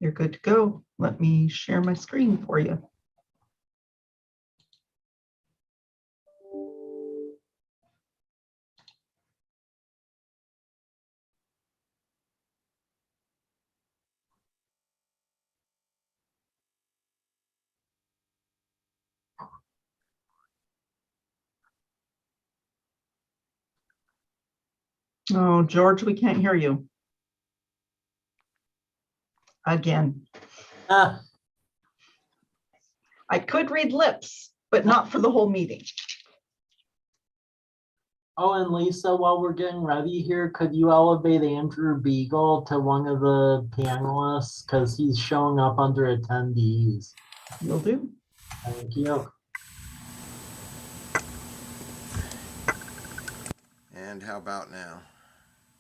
you're good to go. Let me share my screen for you. Oh, George, we can't hear you. Again. I could read lips, but not for the whole meeting. Oh, and Lisa, while we're getting ready here, could you elevate Andrew Beagle to one of the panelists? Because he's showing up under attendees. Will do. Thank you. And how about now?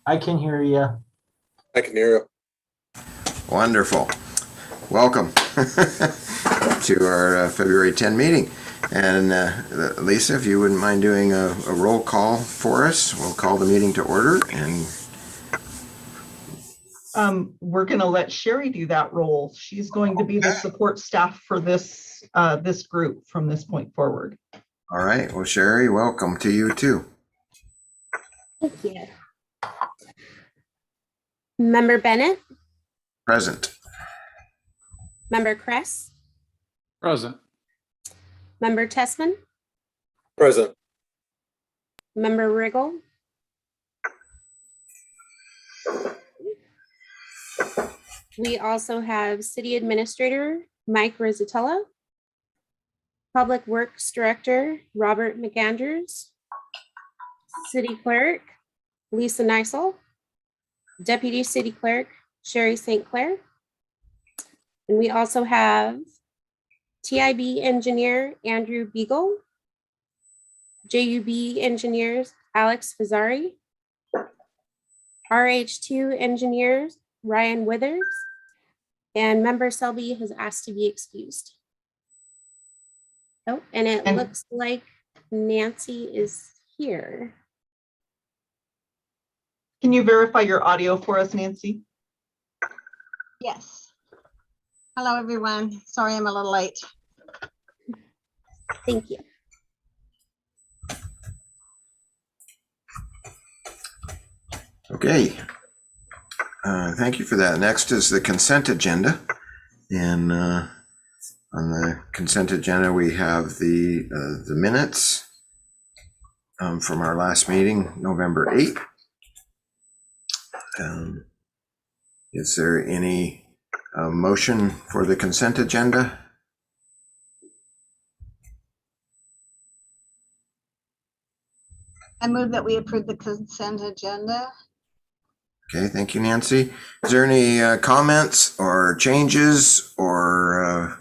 I can hear you. I can hear you. Wonderful. Welcome to our February 10 meeting. And Lisa, if you wouldn't mind doing a roll call for us, we'll call the meeting to order. And we're going to let Sherry do that role. She's going to be the support staff for this this group from this point forward. all right. Well, Sherry, welcome to you too. Thank you. Member Bennett, Present. Member Kress, Present. Member Tessman, Present. Member Riggle, we also have City Administrator Mike Rizzatello, Public Works Director Robert McAndrews, City Clerk Lisa Neisel, Deputy City Clerk Sherry St. Clair, and we also have TIB Engineer Andrew Beagle, JUB Engineers Alex Fazzari, RH2 Engineers Ryan Withers, and Member Selby has asked to be excused. Oh, and it looks like Nancy is here. Can you verify your audio for us, Nancy? Yes. Hello, everyone. Sorry I'm a little late. Thank you. Okay. Thank you for that. Next is the consent agenda. And on the consent agenda, we have the minutes from our last meeting, November 8th. Is there any motion for the consent agenda? I move that we approve the consent agenda. Okay, thank you, Nancy. Is there any comments or changes or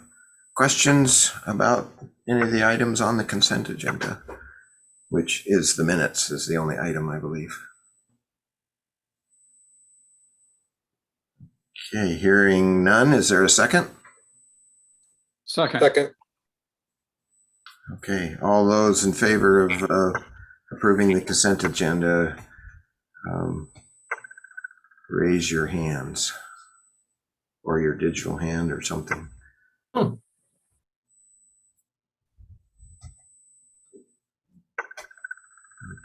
questions about any of the items on the consent agenda, which is the minutes is the only item, I believe. Okay, hearing none. Is there a second? Second. Okay, all those in favor of approving the consent agenda, raise your hands or your digital hand or something. Okay,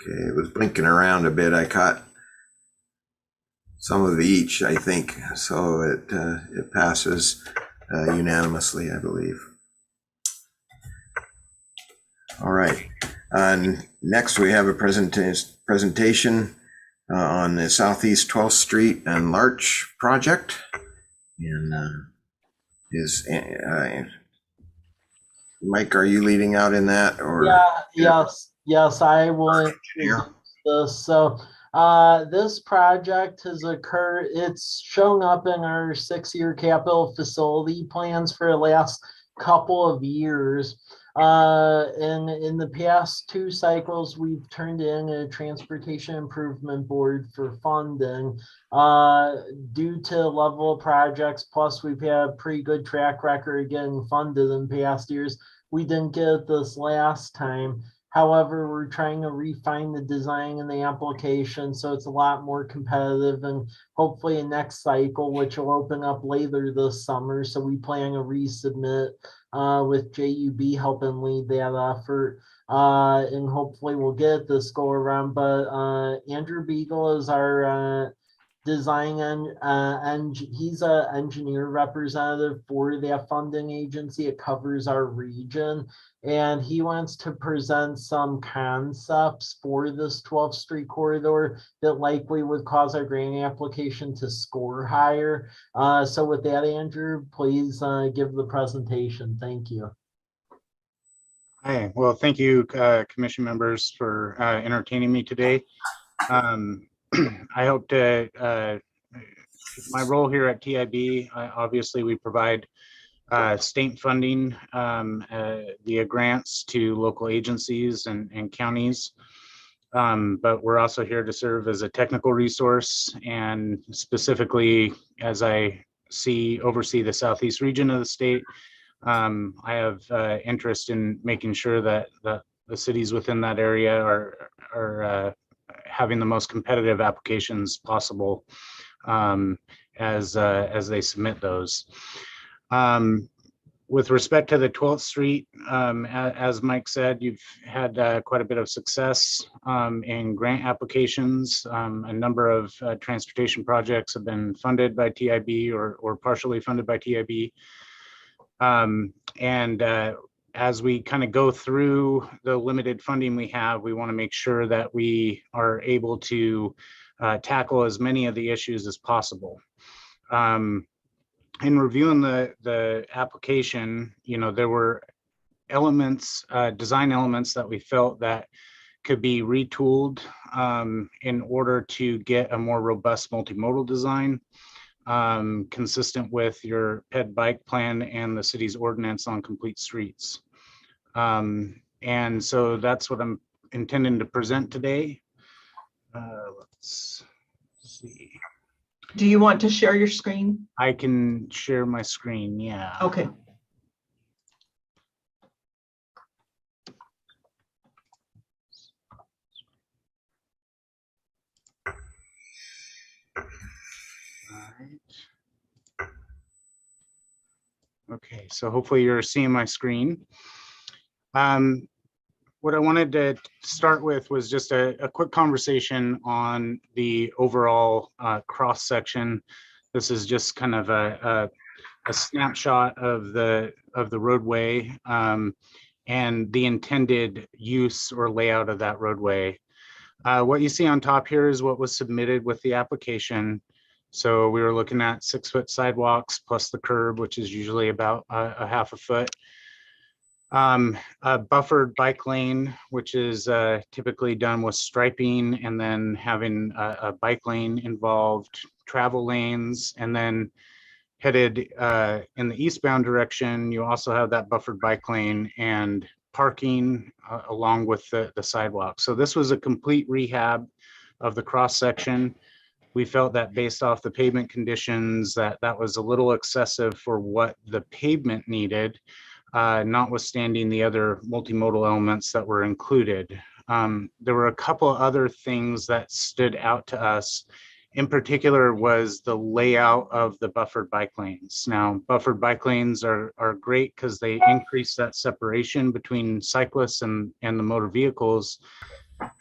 it was blinking around a bit. I caught some of each, I think, so it passes unanimously, I believe. All right. Next, we have a presentation on the Southeast 12th Street and Larch project. And Mike, are you leading out in that? Or Yes, I will. So this project has occurred. It's shown up in our 6-year capital facility plans for the last couple of years. And in the past 2 cycles, we've turned in a transportation improvement board for funding due to the level of projects. Plus, we've had a pretty good track record getting funded in past years. We didn't get it this last time. However, we're trying to refine the design and the application so it's a lot more competitive, and hopefully in next cycle, which will open up later this summer. So we plan to resubmit with JUB helping lead that effort. And hopefully we'll get this go around. But Andrew Beagle is our design and he's an engineer representative for that funding agency. It covers our region, and he wants to present some concepts for this 12th Street corridor that likely would cause our grant application to score higher. So with that, Andrew, please give the presentation. Thank you. Hi, well, thank you, commission members, for entertaining me today. I hope to, my role here at TIB, obviously we provide state funding via grants to local agencies and counties. But we're also here to serve as a technical resource, and specifically as I oversee the southeast region of the state. I have interest in making sure that the cities within that area are having the most competitive applications possible as they submit those. With respect to the 12th Street, as Mike said, you've had quite a bit of success in grant applications. A number of transportation projects have been funded by TIB or partially funded by TIB. As we kind of go through the limited funding we have, we want to make sure that we are able to tackle as many of the issues as possible. In reviewing the application, there were elements, design elements that we felt that could be retooled in order to get a more robust multimodal design. Consistent with your PED bike plan and the city's ordinance on complete streets. And so that's what I'm intending to present today. Let's see. Do you want to share your screen? I can share my screen, yeah. Okay. Okay, so hopefully you're seeing my screen. What I wanted to start with was just a quick conversation on the overall cross section. This is just kind of a snapshot of the roadway and the intended use or layout of that roadway. What you see on top here is what was submitted with the application. So we were looking at 6-foot sidewalks plus the curb, which is usually about a half a foot. A buffered bike lane, which is typically done with striping and then having a bike lane involved, travel lanes, and then headed in the eastbound direction, you also have that buffered bike lane and parking along with the sidewalk. So this was a complete rehab of the cross section. We felt that based off the pavement conditions that was a little excessive for what the pavement needed, notwithstanding the other multimodal elements that were included. There were a couple other things that stood out to us. In particular was the layout of the buffered bike lanes. Now, buffered bike lanes are great because they increase that separation between cyclists and the motor vehicles.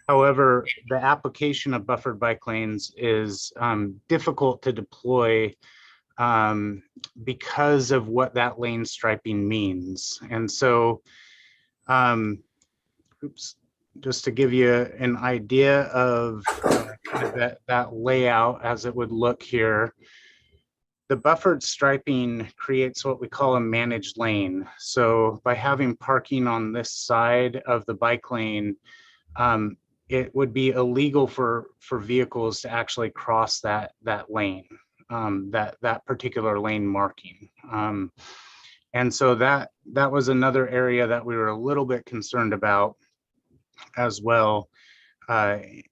However, the application of buffered bike lanes is difficult to deploy because of what that lane striping means. And so, just to give you an idea of kind of that layout as it would look here, the buffered striping creates what we call a managed lane. So by having parking on this side of the bike lane, it would be illegal for vehicles to actually cross that lane, that particular lane marking. And so that was another area that we were a little bit concerned about as well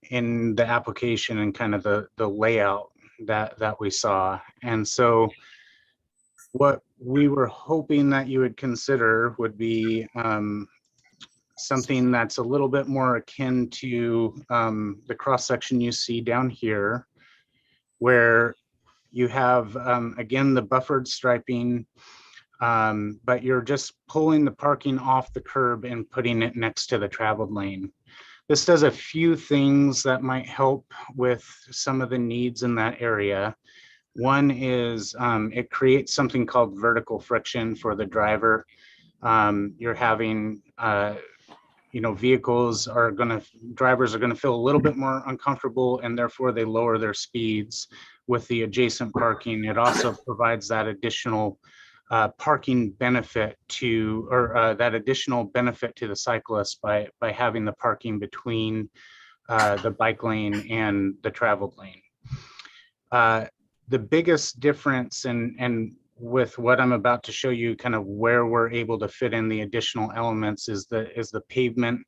in the application and kind of the layout that we saw. And so what we were hoping that you would consider would be something that's a little bit more akin to the cross section you see down here, where you have, again, the buffered striping, but you're just pulling the parking off the curb and putting it next to the traveled lane. This does a few things that might help with some of the needs in that area. One is it creates something called vertical friction for the driver. You're having, drivers are going to feel a little bit more uncomfortable, and therefore they lower their speeds with the adjacent parking. It also provides that additional parking benefit that additional benefit to the cyclist by having the parking between the bike lane and the traveled lane. The biggest difference and with what I'm about to show you, kind of where we're able to fit in the additional elements, is the pavement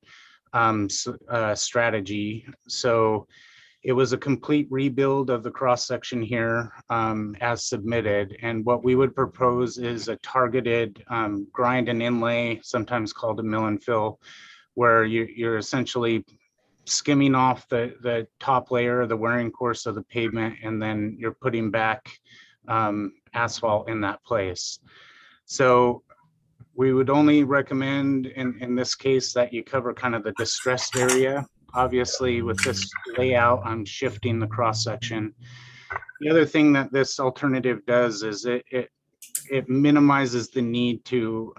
strategy. So it was a complete rebuild of the cross section here as submitted. And what we would propose is a targeted grind and inlay, sometimes called a mill and fill, where you're essentially skimming off the top layer, the wearing course of the pavement, and then you're putting back asphalt in that place. So we would only recommend in this case that you cover kind of the distressed area. Obviously, with this layout, I'm shifting the cross section. The other thing that this alternative does is it minimizes the need to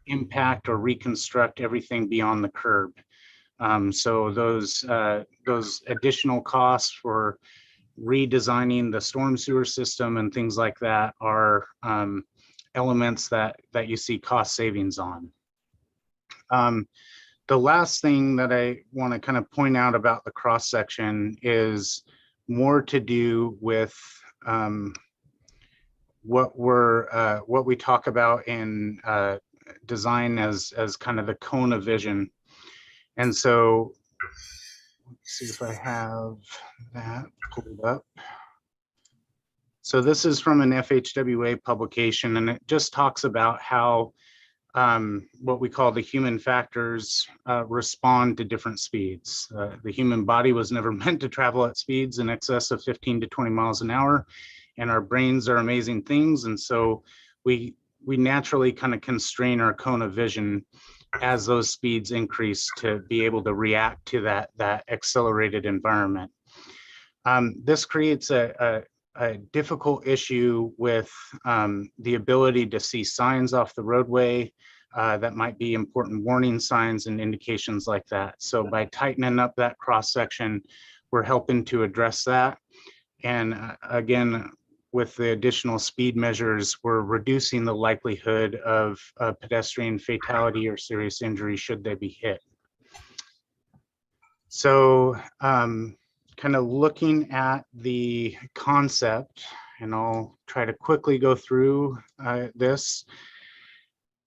impact or reconstruct everything beyond the curb. So those additional costs for redesigning the storm sewer system and things like that are elements that you see cost savings on. The last thing that I want to kind of point out about the cross section is more to do with what we talk about in design as kind of the cone of vision. And so let's see if I have that pulled up. So this is from an FHWA publication, and it just talks about how what we call the human factors respond to different speeds. The human body was never meant to travel at speeds in excess of 15 to 20 miles an hour, and our brains are amazing things. And so we naturally kind of constrain our cone of vision as those speeds increase to be able to react to that accelerated environment. This creates a difficult issue with the ability to see signs off the roadway that might be important warning signs and indications like that. So by tightening up that cross section, we're helping to address that. And again, with the additional speed measures, we're reducing the likelihood of pedestrian fatality or serious injury should they be hit. So kind of looking at the concept, and I'll try to quickly go through this.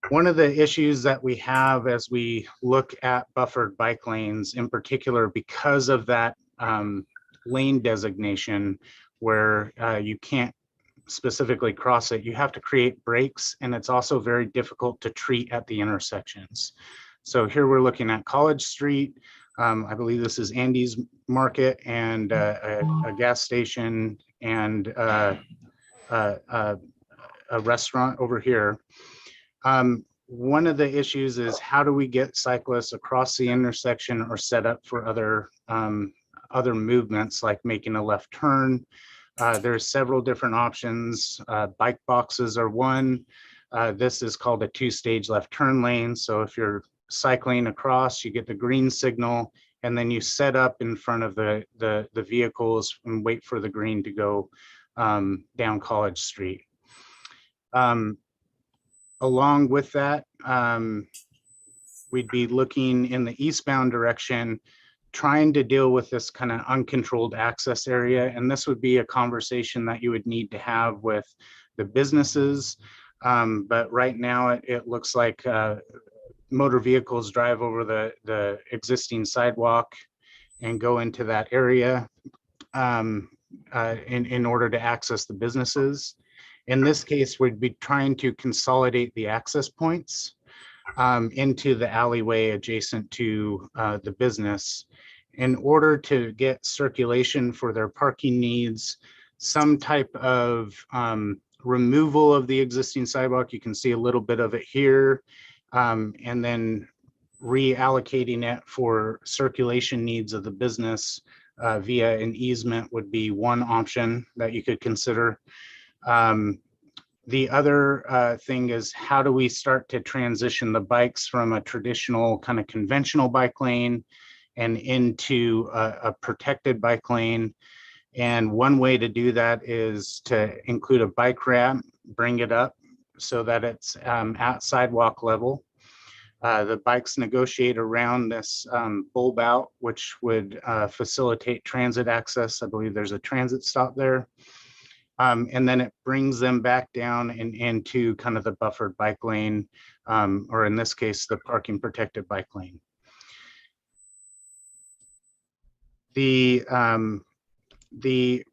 One of the issues that we have as we look at buffered bike lanes, in particular because of that lane designation where you can't specifically cross it, you have to create breaks, and it's also very difficult to treat at the intersections. So here we're looking at College Street. I believe this is Andy's Market and a gas station and a restaurant over here. One of the issues is how do we get cyclists across the intersection or set up for other movements like making a left turn. There's several different options. Bike boxes are one. This is called a two-stage left turn lane. So if you're cycling across, you get the green signal, and then you set up in front of the vehicles and wait for the green to go down College Street. Along with that, we'd be looking in the eastbound direction, trying to deal with this kind of uncontrolled access area. And this would be a conversation that you would need to have with the businesses. But right now it looks like motor vehicles drive over the existing sidewalk and go into that area in order to access the businesses. In this case, we'd be trying to consolidate the access points. into the alleyway adjacent to the business. In order to get circulation for their parking needs, some type of removal of the existing sidewalk. You can see a little bit of it here, and then reallocating it for circulation needs of the business via an easement would be one option that you could consider. The other thing is, how do we start to transition the bikes from a traditional kind of conventional bike lane and into a protected bike lane? And one way to do that is to include a bike ramp, bring it up so that it's at sidewalk level. The bikes negotiate around this bulb out, which would facilitate transit access. I believe there's a transit stop there. And then it brings them back down and into kind of the buffered bike lane, or in this case, the parking protected bike lane. The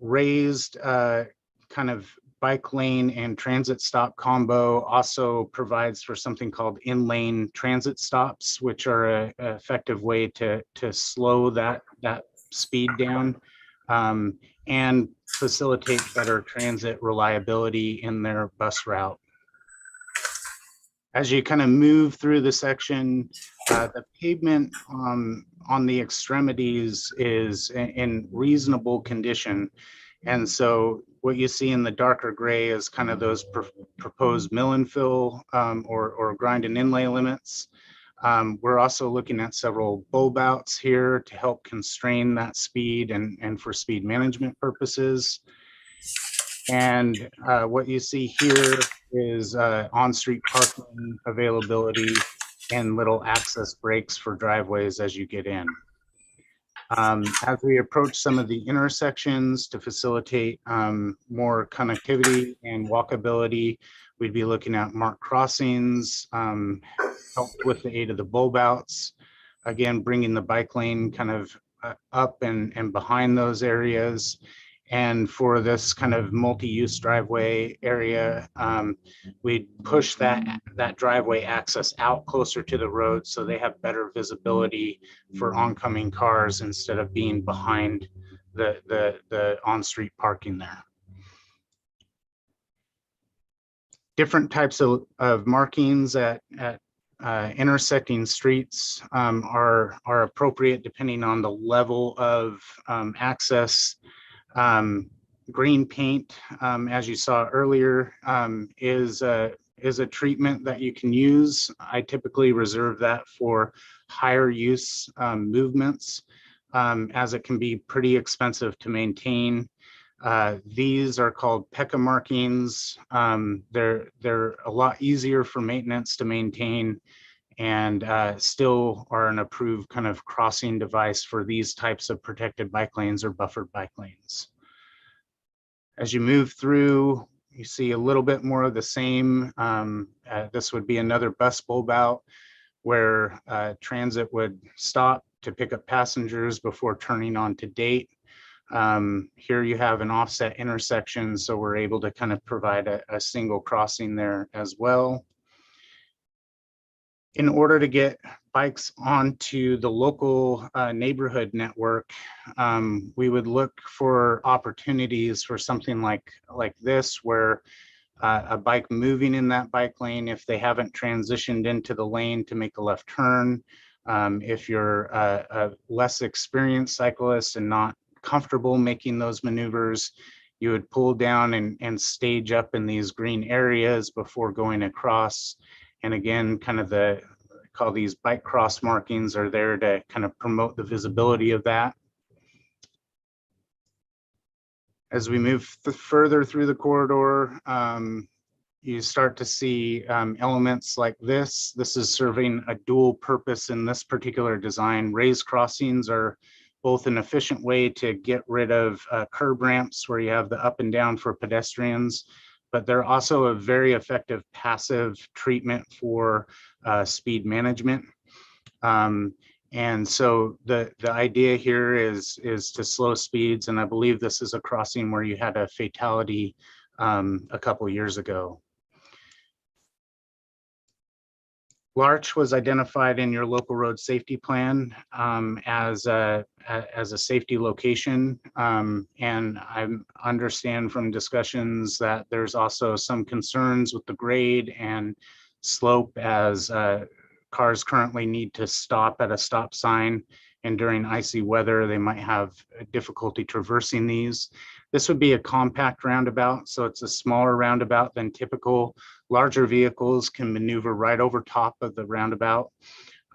raised kind of bike lane and transit stop combo also provides for something called in-lane transit stops, which are an effective way to slow that speed down and facilitate better transit reliability in their bus route. As you kind of move through the section, the pavement on the extremities is in reasonable condition. And so what you see in the darker gray is kind of those proposed mill and fill or grind and inlay limits. We're also looking at several bulb outs here to help constrain that speed and for speed management purposes. And what you see here is on-street parking availability and little access breaks for driveways as you get in. As we approach some of the intersections to facilitate more connectivity and walkability, we'd be looking at marked crossings, helped with the aid of the bulb outs. Again, bringing the bike lane kind of up and behind those areas. And for this kind of multi-use driveway area, we push that driveway access out closer to the road so they have better visibility for oncoming cars instead of being behind the on-street parking there. Different types of markings at intersecting streets are appropriate depending on the level of access. Green paint, as you saw earlier, is a treatment that you can use. I typically reserve that for higher use movements, as it can be pretty expensive to maintain. These are called Pekka Markings. They're a lot easier for maintenance to maintain and still are an approved kind of crossing device for these types of protected bike lanes or buffered bike lanes. As you move through, you see a little bit more of the same. This would be another bus bulb out where transit would stop to pick up passengers before turning on to date. Here you have an offset intersection, so we're able to kind of provide a single crossing there as well. In order to get bikes onto the local neighborhood network, we would look for opportunities for something like this, where a bike moving in that bike lane, if they haven't transitioned into the lane to make a left turn, if you're a less experienced cyclist and not comfortable making those maneuvers, you would pull down and stage up in these green areas before going across. And again, kind of call these bike cross markings are there to kind of promote the visibility of that. As we move further through the corridor, you start to see elements like this. This is serving a dual purpose in this particular design. Raised crossings are both an efficient way to get rid of curb ramps where you have the up and down for pedestrians, but they're also a very effective passive treatment for speed management. And so the idea here is to slow speeds, and I believe this is a crossing where you had a fatality a couple years ago. Larch was identified in your local road safety plan as a safety location. And I understand from discussions that there's also some concerns with the grade and slope as cars currently need to stop at a stop sign. And during icy weather, they might have difficulty traversing these. This would be a compact roundabout, so it's a smaller roundabout than typical. Larger vehicles can maneuver right over top of the roundabout.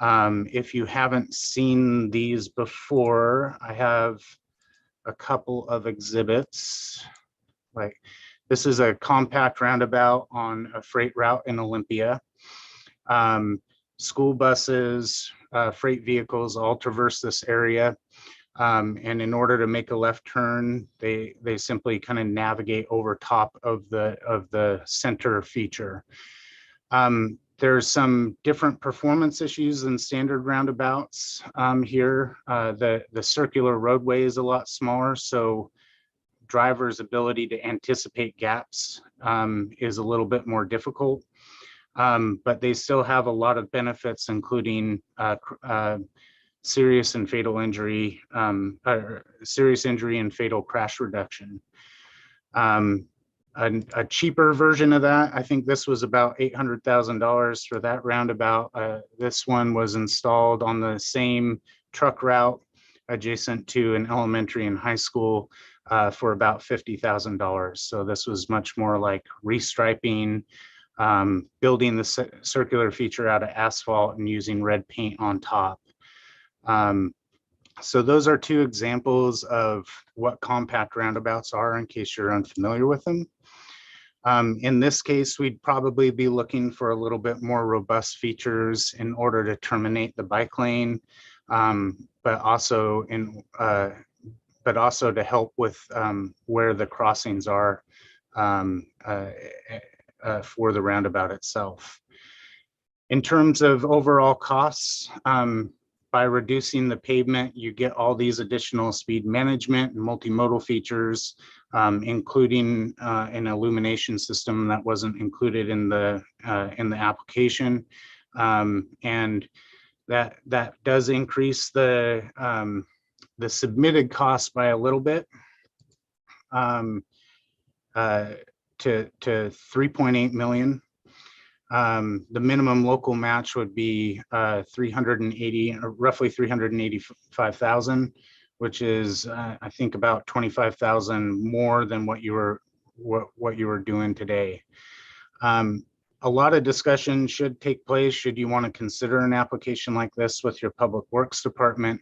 If you haven't seen these before, I have a couple of exhibits. Like this is a compact roundabout on a freight route in Olympia. School buses, freight vehicles all traverse this area. And in order to make a left turn, they simply kind of navigate over top of the center feature. There's some different performance issues than standard roundabouts here. The circular roadway is a lot smaller, so drivers' ability to anticipate gaps is a little bit more difficult. But they still have a lot of benefits, including serious and fatal injury, serious injury and fatal crash reduction. A cheaper version of that, I think this was about $800,000 for that roundabout. This one was installed on the same truck route adjacent to an elementary and high school for about $50,000. So this was much more like restriping, building the circular feature out of asphalt and using red paint on top. So those are two examples of what compact roundabouts are in case you're unfamiliar with them. In this case, we'd probably be looking for a little bit more robust features in order to terminate the bike lane, but also to help with where the crossings are for the roundabout itself. In terms of overall costs, by reducing the pavement, you get all these additional speed management and multimodal features, including an illumination system that wasn't included in the application, and that does increase the submitted cost by a little bit to 3.8 million. The minimum local match would be roughly 385,000, which is I think about 25,000 more than what you were doing today. A lot of discussion should take place should you want to consider an application like this with your public works department.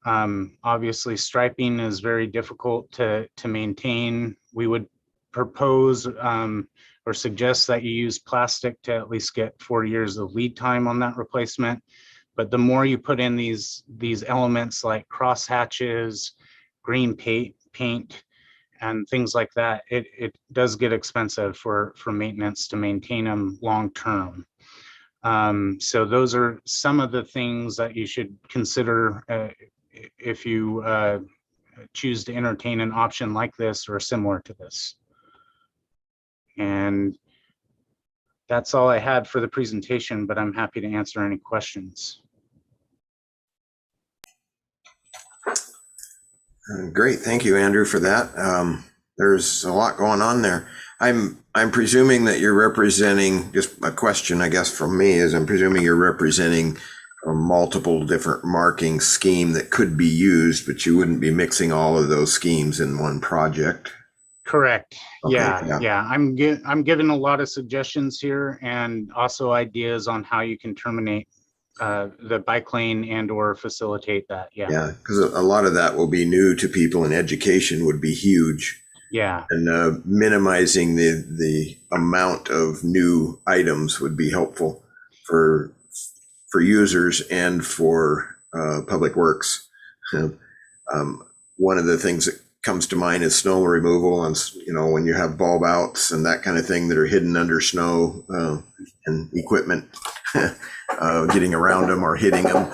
Obviously, striping is very difficult to maintain. We would propose or suggest that you use plastic to at least get 4 years of lead time on that replacement. But the more you put in these elements like cross hatches, green paint, and things like that, it does get expensive for maintenance to maintain them long term. So those are some of the things that you should consider if you choose to entertain an option like this or similar to this. And that's all I had for the presentation, but I'm happy to answer any questions. Great, thank you, Andrew, for that. There's a lot going on there. I'm presuming that you're representing, just a question, I guess, from me is I'm presuming you're representing a multiple different marking scheme that could be used, but you wouldn't be mixing all of those schemes in one project. Correct. Okay, yeah. I'm giving a lot of suggestions here and also ideas on how you can terminate the bike lane and or facilitate that. Yeah, because a lot of that will be new to people, and education would be huge. Yeah. And minimizing the amount of new items would be helpful for users and for public works. One of the things that comes to mind is snow removal, and when you have bulb outs and that kind of thing that are hidden under snow and equipment getting around them or hitting them.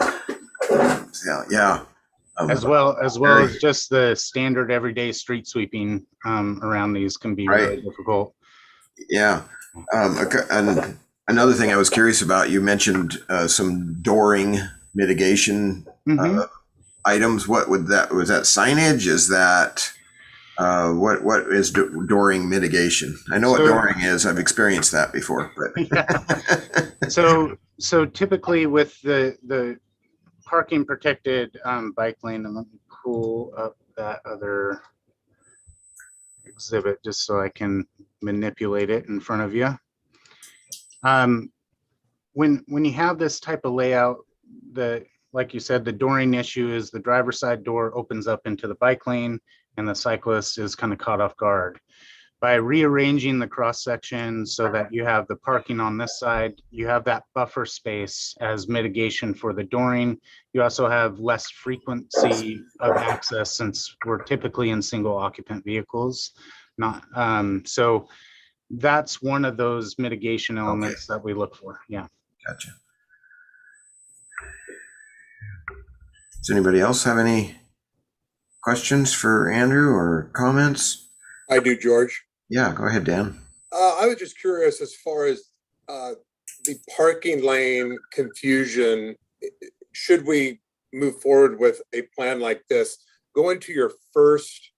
As well as just the standard everyday street sweeping around these can be really difficult. Yeah, and Another thing I was curious about, you mentioned some dooring mitigation Mhm. items. What would that, was that signage? Is that, what is dooring mitigation? I know what So- dooring is. I've experienced that before, but. Yeah. So typically with the parking protected bike lane, and let me pull up that other exhibit just so I can manipulate it in front of you. When you have this type of layout, like you said, the dooring issue is the driver's side door opens up into the bike lane and the cyclist is kind of caught off guard. By rearranging the cross section so that you have the parking on this side, you have that buffer space as mitigation for the dooring. You also have less frequency of access since we're typically in single occupant vehicles. So that's one of those mitigation elements that we look for. Yeah. Gotcha. Does anybody else have any questions for Andrew or comments? I do, George. Yeah, go ahead, Dan. I was just curious as far as the parking lane confusion. Should we move forward with a plan like this? Go into your first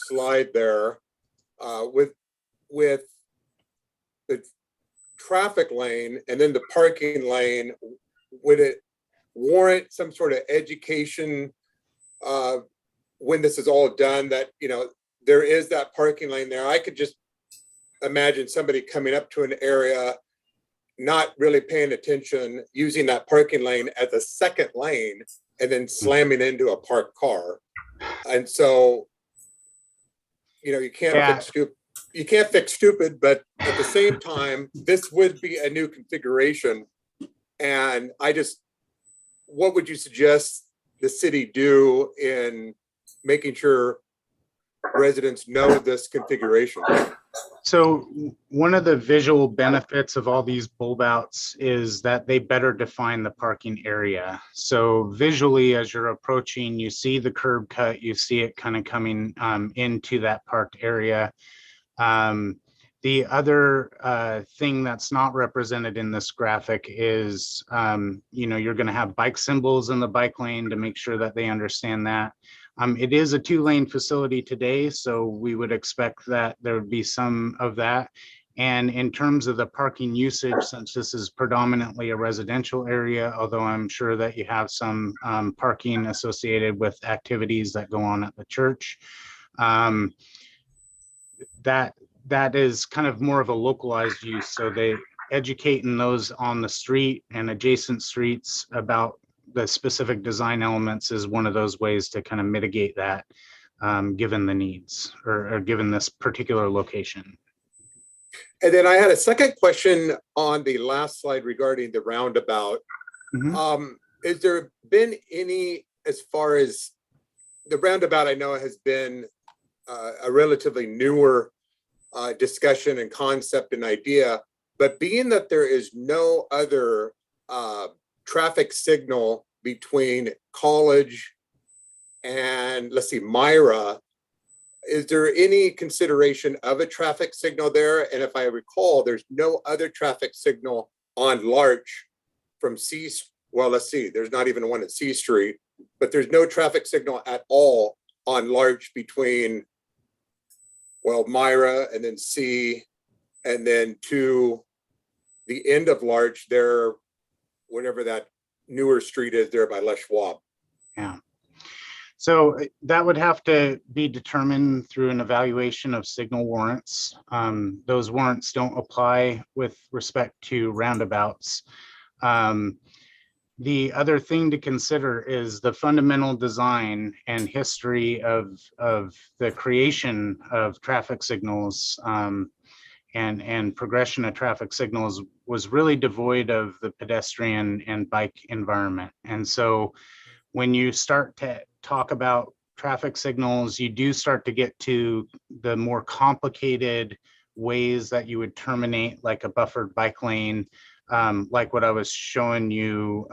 slide there with the traffic lane and then the parking lane. Would it warrant some sort of education when this is all done, that, you know, there is that parking lane there? I could just imagine somebody coming up to an area, not really paying attention, using that parking lane as a second lane and then slamming into a parked car. And so, you know, you can't fix stupid, but at the same time, this would be a new configuration. And what would you suggest the city do in making sure residents know this configuration? So one of the visual benefits of all these bulb outs is that they better define the parking area. So visually, as you're approaching, you see the curb cut, you see it kind of coming into that parked area. The other thing that's not represented in this graphic is, you're going to have bike symbols in the bike lane to make sure that they understand that. It is a 2-lane facility today, so we would expect that there would be some of that. And in terms of the parking usage, since this is predominantly a residential area, although I'm sure that you have some parking associated with activities that go on at the church, that is kind of more of a localized use. So they educating those on the street and adjacent streets about the specific design elements is one of those ways to kind of mitigate that, given the needs or given this particular location. And then I had a second question on the last slide regarding the roundabout. Mm-hmm. Has there been any, as far as the roundabout, I know has been a relatively newer discussion and concept and idea, but being that there is no other traffic signal between College and, let's see, Myra, is there any consideration of a traffic signal there? And if I recall, there's no other traffic signal on Larch from let's see, there's not even one at C Street, but there's no traffic signal at all on Larch between, Myra and then C, and then to the end of Larch there, whatever that newer street is there by Les Schwab. Yeah. So that would have to be determined through an evaluation of signal warrants. Those warrants don't apply with respect to roundabouts. The other thing to consider is the fundamental design and history of the creation of traffic signals and progression of traffic signals was really devoid of the pedestrian and bike environment. And so when you start to talk about traffic signals, you do start to get to the more complicated ways that you would terminate like a buffered bike lane, like what I was showing you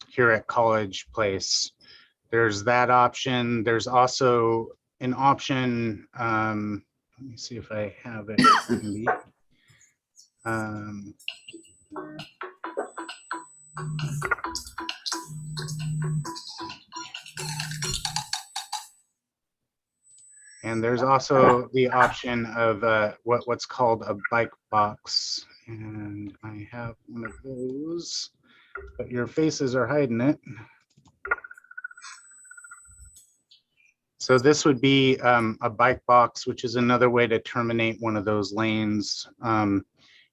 here at College Place. There's that option. There's also an option, let me see if I have it. Um, and there's also the option of what's called a bike box. And I have one of those, but your faces are hiding it. So this would be a bike box, which is another way to terminate one of those lanes.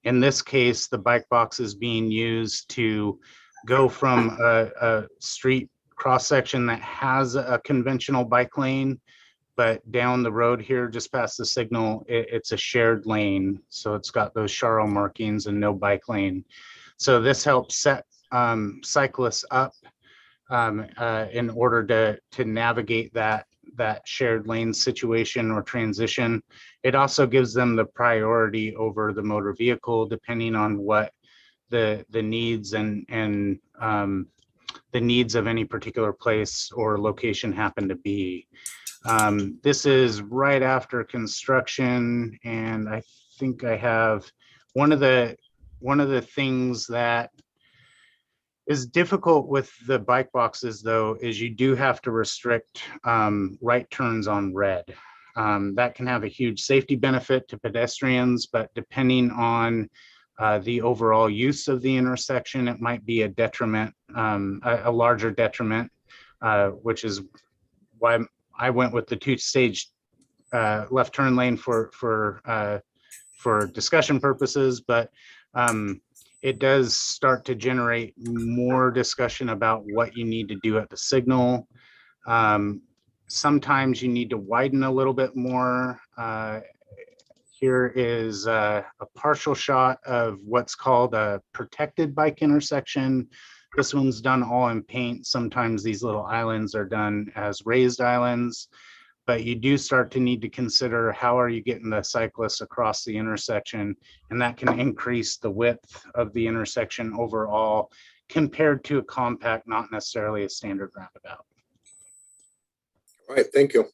In this case, the bike box is being used to go from a street cross section that has a conventional bike lane, but down the road here, just past the signal, it's a shared lane. So it's got those Charles markings and no bike lane. So this helps set cyclists up in order to navigate that shared lane situation or transition. It also gives them the priority over the motor vehicle, depending on what the needs and the needs of any particular place or location happen to be. This is right after construction, and I think I have one of the things that is difficult with the bike boxes, though, is you do have to restrict right turns on red. That can have a huge safety benefit to pedestrians, but depending on the overall use of the intersection, it might be a detriment, a larger detriment, which is why I went with the two-stage left turn lane for discussion purposes, but it does start to generate more discussion about what you need to do at the signal. Sometimes you need to widen a little bit more. Here is a partial shot of what's called a protected bike intersection. This one's done all in paint. Sometimes these little islands are done as raised islands, but you do start to need to consider how are you getting the cyclists across the intersection, and that can increase the width of the intersection overall compared to a compact, not necessarily a standard roundabout. All right, thank you.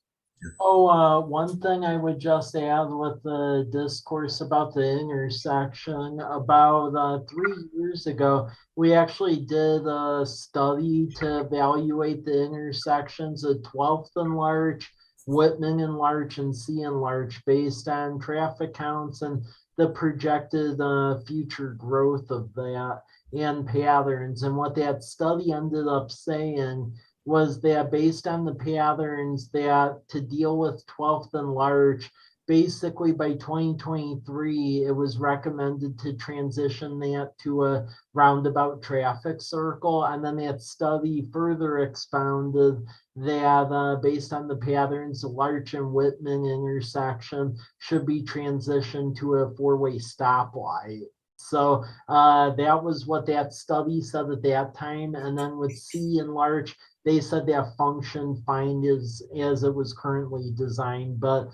Oh, one thing I would just add with the discourse about the intersection, about 3 years ago, we actually did a study to evaluate the intersections of 12th and Larch, Whitman and Larch, and C and Larch based on traffic counts and the projected future growth of that and patterns. And what that study ended up saying was that based on the patterns, that to deal with 12th and Larch, basically by 2023, it was recommended to transition that to a roundabout traffic circle. And then that study further expounded that based on the patterns, the Larch and Whitman intersection should be transitioned to a four-way stoplight. So that was what that study said at that time. And then with C and Larch, they said that functioned fine as it was currently designed, but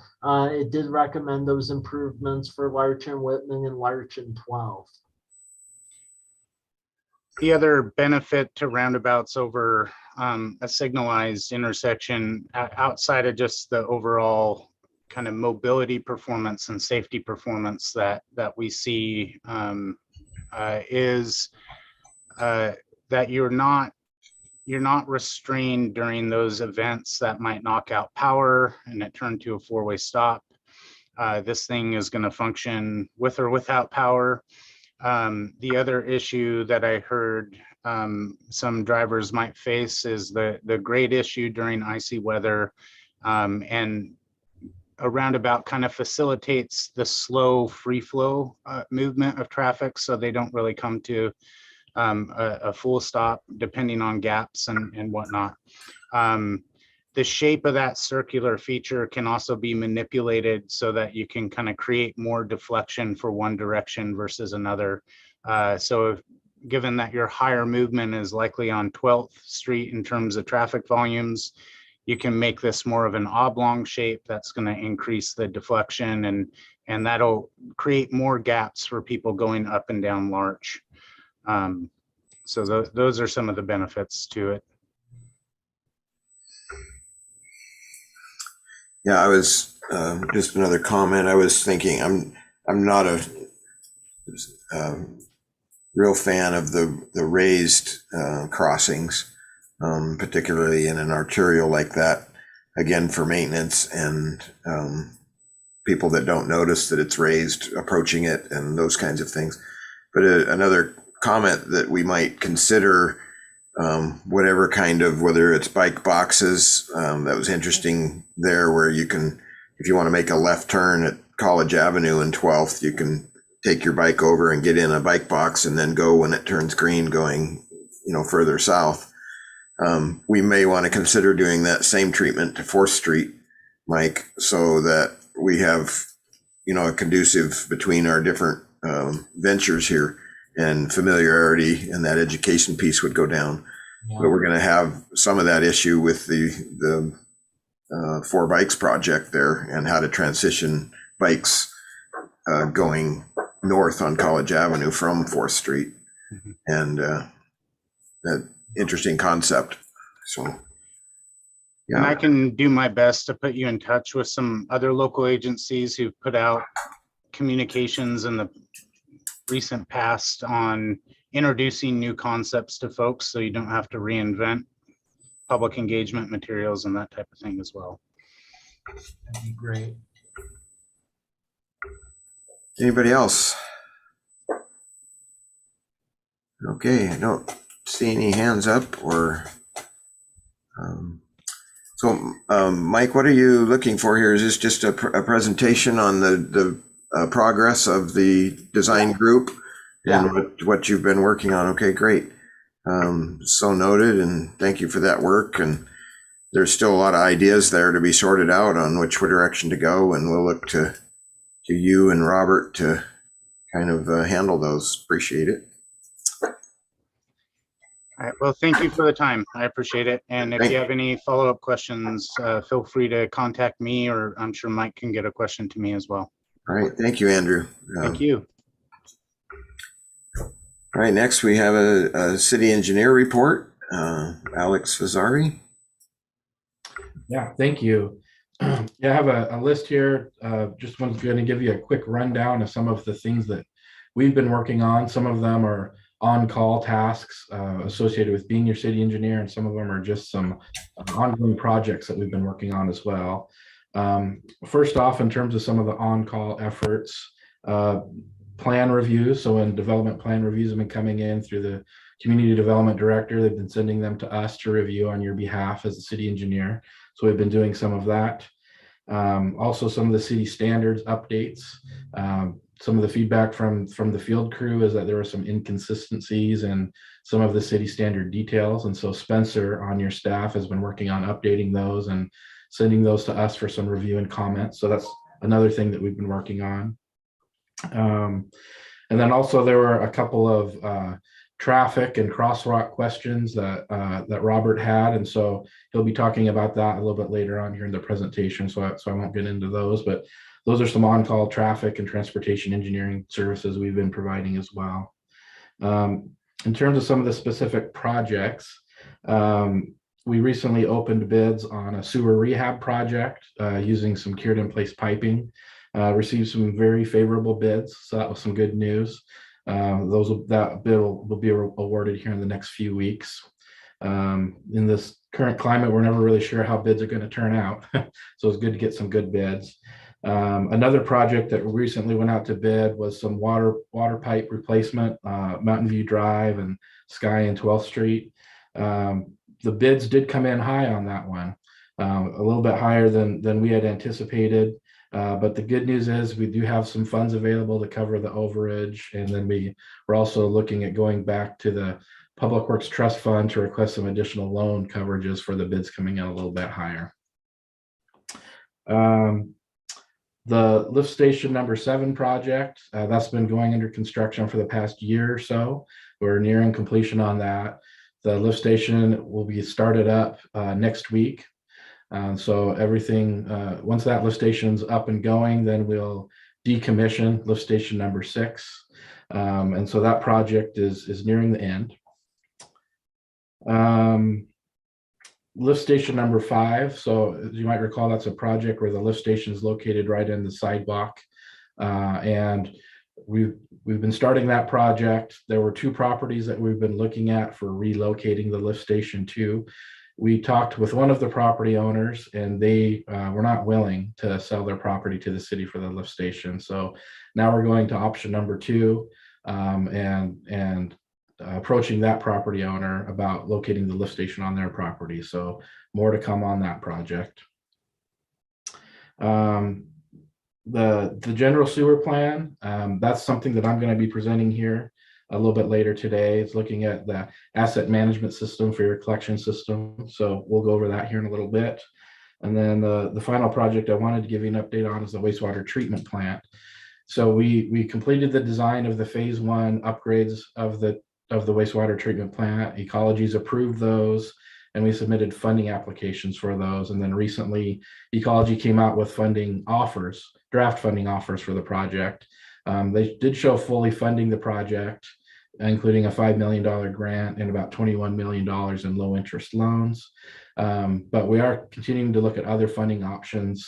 it did recommend those improvements for Larch and Whitman and Larch and 12. The other benefit to roundabouts over a signalized intersection outside of just the overall kind of mobility performance and safety performance that we see is that you're not restrained during those events that might knock out power and it turn to a four-way stop. This thing is going to function with or without power. The other issue that I heard some drivers might face is the grade issue during icy weather, and a roundabout kind of facilitates the slow free flow movement of traffic, so they don't really come to a full stop depending on gaps and whatnot. The shape of that circular feature can also be manipulated so that you can kind of create more deflection for one direction versus another. So given that your higher movement is likely on 12th Street in terms of traffic volumes, you can make this more of an oblong shape that's going to increase the deflection, and that'll create more gaps for people going up and down Larch. So those are some of the benefits to it. Yeah, I was just another comment. I was thinking I'm not a real fan of the raised crossings, particularly in an arterial like that, again, for maintenance and people that don't notice that it's raised approaching it and those kinds of things. But another comment that we might consider, whatever kind of, whether it's bike boxes, that was interesting there, where you can, if you want to make a left turn at College Avenue and 12th, you can take your bike over and get in a bike box and then go when it turns green going, further south. We may want to consider doing that same treatment to 4th Street, Mike, so that we have, a conducive between our different ventures here, and familiarity, and that education piece would go down. Yeah. But we're going to have some of that issue with the 4 Bikes project there, and how to transition bikes going north on College Avenue from 4th Street. Mhm. And that interesting concept. So, And I yeah, can do my best to put you in touch with some other local agencies who've put out communications in the recent past on introducing new concepts to folks, so you don't have to reinvent public engagement materials and that type of thing as well. That'd be great. anybody else? Okay, I don't see any hands up or, Mike, what are you looking for here? Is this just a presentation on the progress of the design group and what you've been working on? Okay, great. So noted, and thank you for that work. And there's still a lot of ideas there to be sorted out on which direction to go, and we'll look to you and Robert to kind of handle those. Appreciate it. All right, well, thank you for the time. I appreciate it. And if you have any follow-up questions, feel free to contact me, or I'm sure Mike can get a question to me as well. All right, thank you, Andrew. Thank you. All right, next we have a city engineer report. Alex Fazzari. Yeah, thank you. Yeah, I have a list here. Just going to give you a quick rundown of some of the things that we've been working on. Some of them are on-call tasks associated with being your city engineer, and some of them are just some ongoing projects that we've been working on as well. First off, in terms of some of the on-call efforts, plan reviews. So when development plan reviews have been coming in through the community development director, they've been sending them to us to review on your behalf as a city engineer. So we've been doing some of that. Also some of the city standards updates. Some of the feedback from the field crew is that there were some inconsistencies in some of the city standard details. And so Spencer on your staff has been working on updating those and sending those to us for some review and comments. So that's another thing that we've been working on. And then also there were a couple of traffic and crosswalk questions that Robert had. And so he'll be talking about that a little bit later on here in the presentation. So I won't get into those, but those are some on-call traffic and transportation engineering services we've been providing as well. In terms of some of the specific projects, we recently opened bids on a sewer rehab project using some cured in place piping. Received some very favorable bids, so that was some good news. That bid will be awarded here in the next few weeks. In this current climate, we're never really sure how bids are going to turn out, so it's good to get some good bids. Another project that recently went out to bid was some water pipe replacement, Mountain View Drive and Sky and 12th Street. The bids did come in high on that one, a little bit higher than we had anticipated. But the good news is we do have some funds available to cover the overage. And then we're also looking at going back to the Public Works Trust Fund to request some additional loan coverages for the bids coming in a little bit higher. The lift station number 7 project, that's been going under construction for the past year or so. We're nearing completion on that. The lift station will be started up next week. So everything, once that lift station's up and going, then we'll decommission lift station number 6. And so that project is nearing the end. Lift station number 5. So as you might recall, that's a project where the lift station is located right in the sidewalk. And we've been starting that project. There were 2 properties that we've been looking at for relocating the lift station to. We talked with one of the property owners, and they were not willing to sell their property to the city for the lift station. So now we're going to option number 2, and approaching that property owner about locating the lift station on their property. So more to come on that project. The general sewer plan, that's something that I'm going to be presenting here a little bit later today. It's looking at the asset management system for your collection system. So we'll go over that here in a little bit. And then the final project I wanted to give you an update on is the wastewater treatment plant. So we completed the design of the phase 1 upgrades of the wastewater treatment plant. Ecology's approved those, and we submitted funding applications for those. And then recently, Ecology came out with funding offers, draft funding offers for the project. They did show fully funding the project, including a $5 million grant and about $21 million in low interest loans. But we are continuing to look at other funding options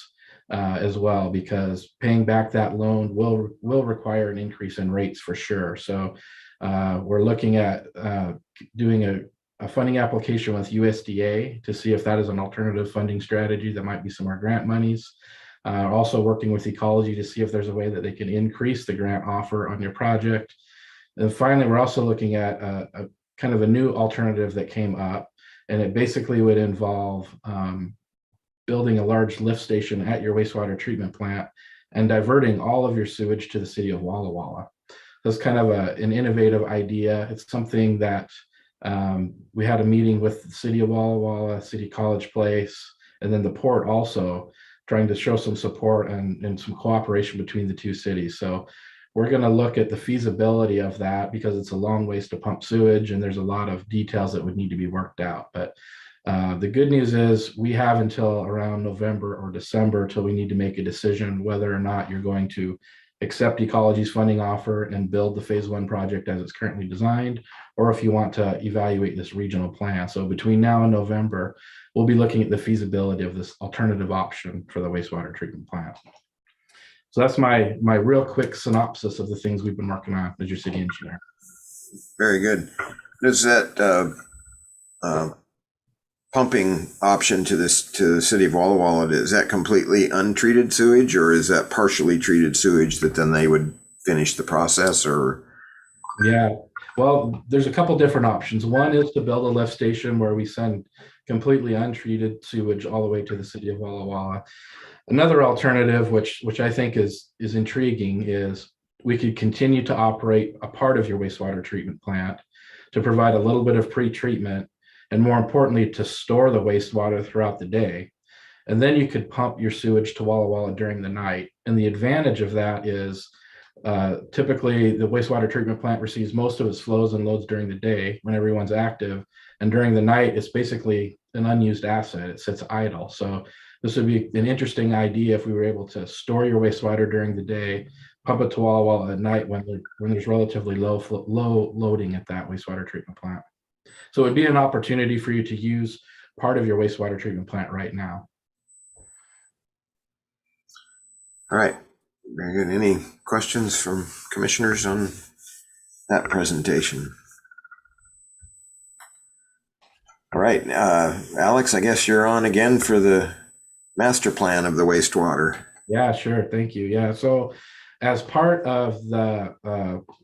as well, because paying back that loan will require an increase in rates for sure. So we're looking at doing a funding application with USDA to see if that is an alternative funding strategy that might be some more grant monies. Also working with Ecology to see if there's a way that they can increase the grant offer on your project. And finally, we're also looking at a kind of a new alternative that came up, and it basically would involve building a large lift station at your wastewater treatment plant and diverting all of your sewage to the city of Walla Walla. That's kind of an innovative idea. It's something that we had a meeting with the city of Walla Walla, City College Place, and then the port also, trying to show some support and some cooperation between the 2 cities. So we're going to look at the feasibility of that, because it's a long ways to pump sewage and there's a lot of details that would need to be worked out. But the good news is we have until around November or December till we need to make a decision whether or not you're going to accept Ecology's funding offer and build the phase 1 project as it's currently designed, or if you want to evaluate this regional plan. So between now and November, we'll be looking at the feasibility of this alternative option for the wastewater treatment plant. So that's my real quick synopsis of the things we've been working on as your city engineer. Very good. Does that pumping option to the city of Walla Walla, is that completely untreated sewage, or is that partially treated sewage that then they would finish the process? Or yeah, well, there's a couple different options. One is to build a lift station where we send completely untreated sewage all the way to the city of Walla Walla. Another alternative, which I think is intriguing, is we could continue to operate a part of your wastewater treatment plant to provide a little bit of pre-treatment, and more importantly, to store the wastewater throughout the day. And then you could pump your sewage to Walla Walla during the night. And the advantage of that is typically the wastewater treatment plant receives most of its flows and loads during the day when everyone's active. And during the night, it's basically an unused asset. It sits idle. So this would be an interesting idea if we were able to store your wastewater during the day, pump it to Walla Walla at night when there's relatively low loading at that wastewater treatment plant. So it would be an opportunity for you to use part of your wastewater treatment plant right now. all right, very good. Any questions from commissioners on that presentation? All right, Alex, I guess you're on again for the master plan of the wastewater. Yeah, sure. Thank you. Yeah. So as part of the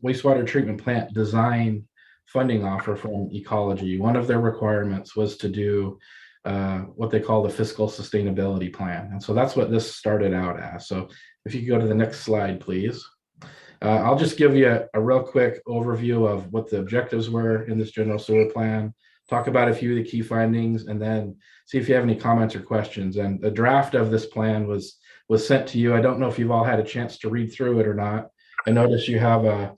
wastewater treatment plant design funding offer from Ecology, one of their requirements was to do what they call the fiscal sustainability plan. And so that's what this started out as. So if you could go to the next slide, please. I'll just give you a real quick overview of what the objectives were in this general sewer plan, talk about a few of the key findings, and then see if you have any comments or questions. And the draft of this plan was sent to you. I don't know if you've all had a chance to read through it or not. I notice you have a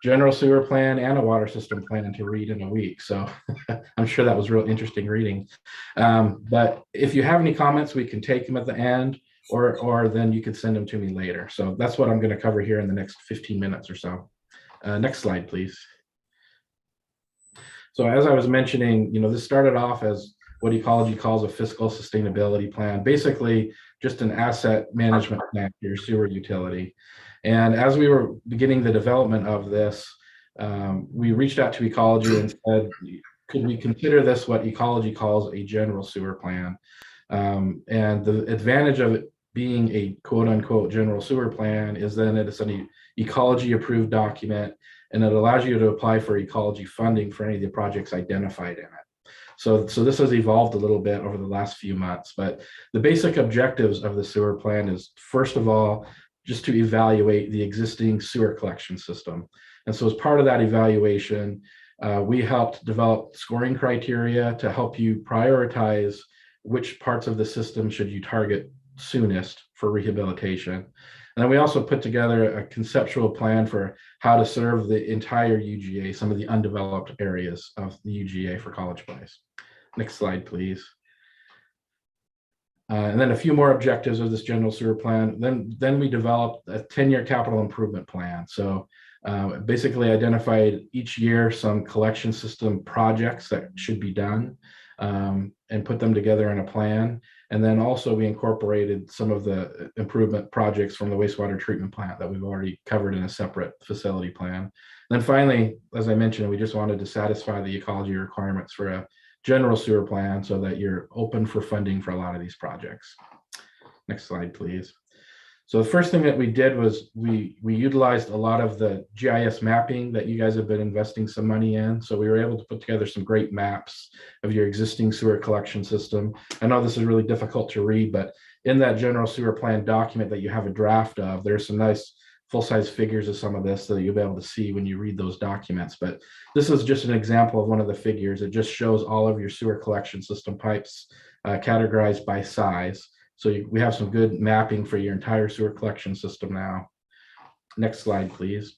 general sewer plan and a water system plan to read in a week. So I'm sure that was real interesting reading. But if you have any comments, we can take them at the end, or then you can send them to me later. So that's what I'm going to cover here in the next 15 minutes or so. Next slide, please. So as I was mentioning, this started off as what ecology calls a fiscal sustainability plan, basically just an asset management plan for your sewer utility. And as we were beginning the development of this, we reached out to ecology and said, could we consider this what ecology calls a general sewer plan? And the advantage of it being a quote unquote general sewer plan is then it's an ecology approved document, and it allows you to apply for ecology funding for any of the projects identified in it. So this has evolved a little bit over the last few months, but the basic objectives of the sewer plan is, first of all, just to evaluate the existing sewer collection system. And so as part of that evaluation, we helped develop scoring criteria to help you prioritize which parts of the system should you target soonest for rehabilitation. And then we also put together a conceptual plan for how to serve the entire UGA, some of the undeveloped areas of the UGA for College Place. Next slide, please. And then a few more objectives of this general sewer plan. Then we developed a 10-year capital improvement plan. So basically identified each year some collection system projects that should be done, and put them together in a plan. And then also we incorporated some of the improvement projects from the wastewater treatment plant that we've already covered in a separate facility plan. And then finally, as I mentioned, we just wanted to satisfy the ecology requirements for a general sewer plan so that you're open for funding for a lot of these projects. Next slide, please. So the first thing that we did was we utilized a lot of the GIS mapping that you guys have been investing some money in. So we were able to put together some great maps of your existing sewer collection system. I know this is really difficult to read, but in that general sewer plan document that you have a draft of, there's some nice full-size figures of some of this that you'll be able to see when you read those documents. But this is just an example of one of the figures. It just shows all of your sewer collection system pipes categorized by size. So we have some good mapping for your entire sewer collection system now. Next slide, please.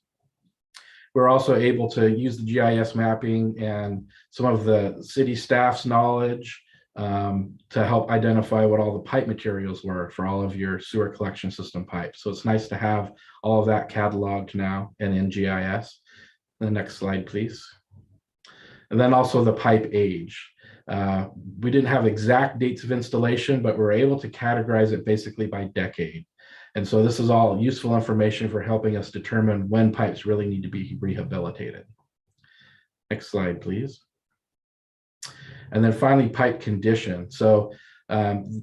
We're also able to use the GIS mapping and some of the city staff's knowledge to help identify what all the pipe materials were for all of your sewer collection system pipes. So it's nice to have all of that cataloged now and in GIS. The next slide, please. And then also the pipe age. We didn't have exact dates of installation, but we're able to categorize it basically by decade. And so this is all useful information for helping us determine when pipes really need to be rehabilitated. Next slide, please. And then finally, pipe condition. So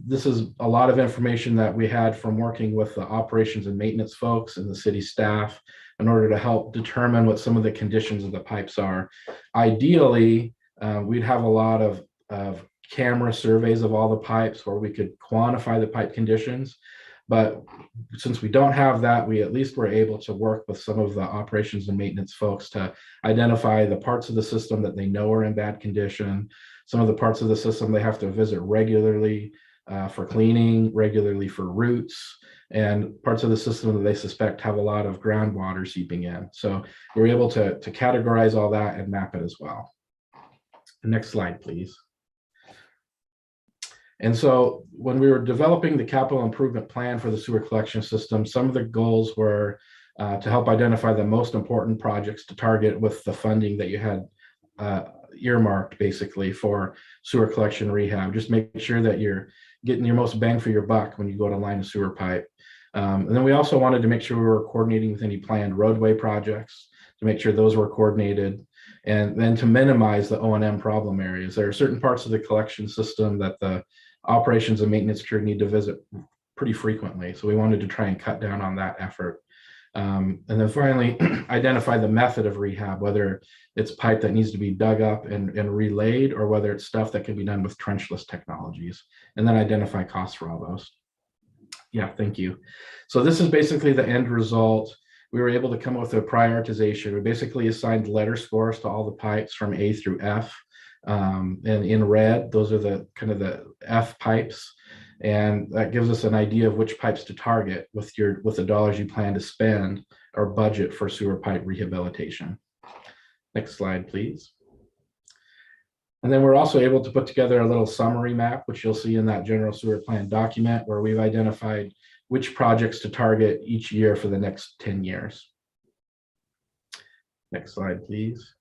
this is a lot of information that we had from working with the operations and maintenance folks and the city staff in order to help determine what some of the conditions of the pipes are. Ideally, we'd have a lot of camera surveys of all the pipes where we could quantify the pipe conditions. But since we don't have that, we at least were able to work with some of the operations and maintenance folks to identify the parts of the system that they know are in bad condition, some of the parts of the system they have to visit regularly for cleaning, regularly for roots, and parts of the system that they suspect have a lot of groundwater seeping in. So we're able to categorize all that and map it as well. Next slide, please. And so when we were developing the capital improvement plan for the sewer collection system, some of the goals were to help identify the most important projects to target with the funding that you had earmarked basically for sewer collection rehab. Just make sure that you're getting your most bang for your buck when you go to line a sewer pipe. And then we also wanted to make sure we were coordinating with any planned roadway projects to make sure those were coordinated. And then to minimize the O&M problem areas. There are certain parts of the collection system that the operations and maintenance crew need to visit pretty frequently. So we wanted to try and cut down on that effort. And then finally, identify the method of rehab, whether it's pipe that needs to be dug up and relayed, or whether it's stuff that can be done with trenchless technologies, and then identify costs for all those. Yeah, thank you. So this is basically the end result. We were able to come up with a prioritization. We basically assigned letter scores to all the pipes from A through F. And in red, those are the kind of the F pipes. And that gives us an idea of which pipes to target with the dollars you plan to spend or budget for sewer pipe rehabilitation. Next slide, please. And then we're also able to put together a little summary map, which you'll see in that general sewer plan document, where we've identified which projects to target each year for the next 10 years. Next slide, please.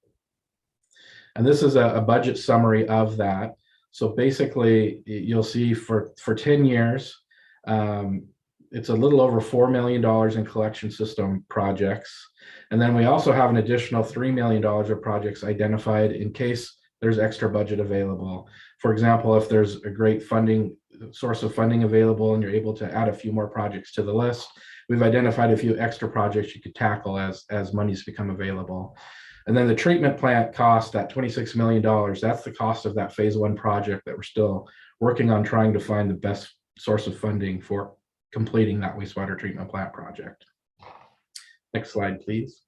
And this is a budget summary of that. So basically, you'll see for 10 years, it's a little over $4 million in collection system projects. And then we also have an additional $3 million of projects identified in case there's extra budget available. For example, if there's a great source of funding available and you're able to add a few more projects to the list, we've identified a few extra projects you could tackle as monies become available. And then the treatment plant cost, at $26 million, that's the cost of that phase 1 project that we're still working on trying to find the best source of funding for completing that wastewater treatment plant project. Next slide, please.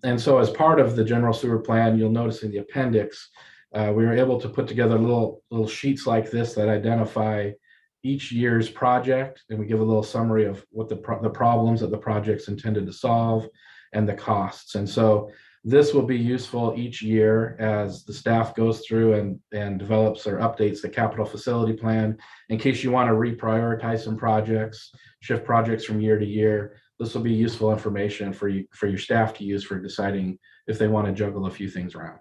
And so as part of the general sewer plan, you'll notice in the appendix, we were able to put together little sheets like this that identify each year's project, and we give a little summary of what the problems that the project's intended to solve and the costs. And so this will be useful each year as the staff goes through and develops or updates the capital facility plan. In case you want to reprioritize some projects, shift projects from year to year, this will be useful information for your staff to use for deciding if they want to juggle a few things around.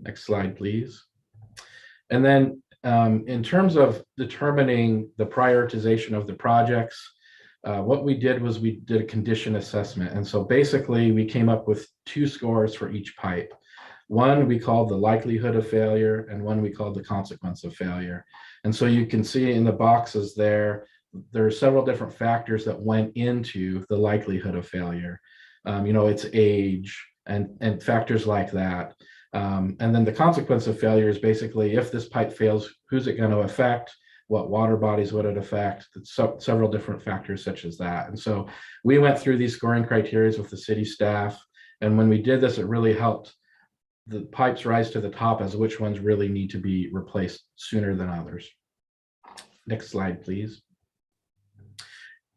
Next slide, please. And then in terms of determining the prioritization of the projects, what we did was we did a condition assessment. And so basically we came up with 2 scores for each pipe. One we called the likelihood of failure, and one we called the consequence of failure. And so you can see in the boxes there are several different factors that went into the likelihood of failure. It's age and factors like that. And then the consequence of failure is basically, if this pipe fails, who's it going to affect? What water bodies would it affect? Several different factors such as that. And so we went through these scoring criteria with the city staff. And when we did this, it really helped the pipes rise to the top as which ones really need to be replaced sooner than others. Next slide, please.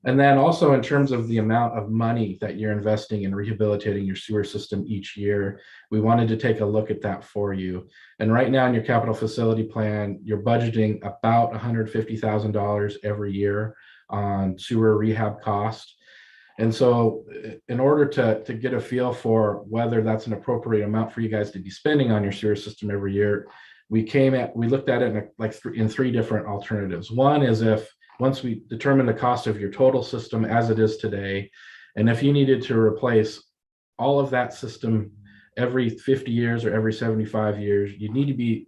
And then also in terms of the amount of money that you're investing in rehabilitating your sewer system each year, we wanted to take a look at that for you. And right now in your capital facility plan, you're budgeting about $150,000 every year on sewer rehab cost. And so in order to get a feel for whether that's an appropriate amount for you guys to be spending on your sewer system every year, we looked at it in 3 different alternatives. One is once we determine the cost of your total system as it is today, and if you needed to replace all of that system every 50 years or every 75 years, you need to be,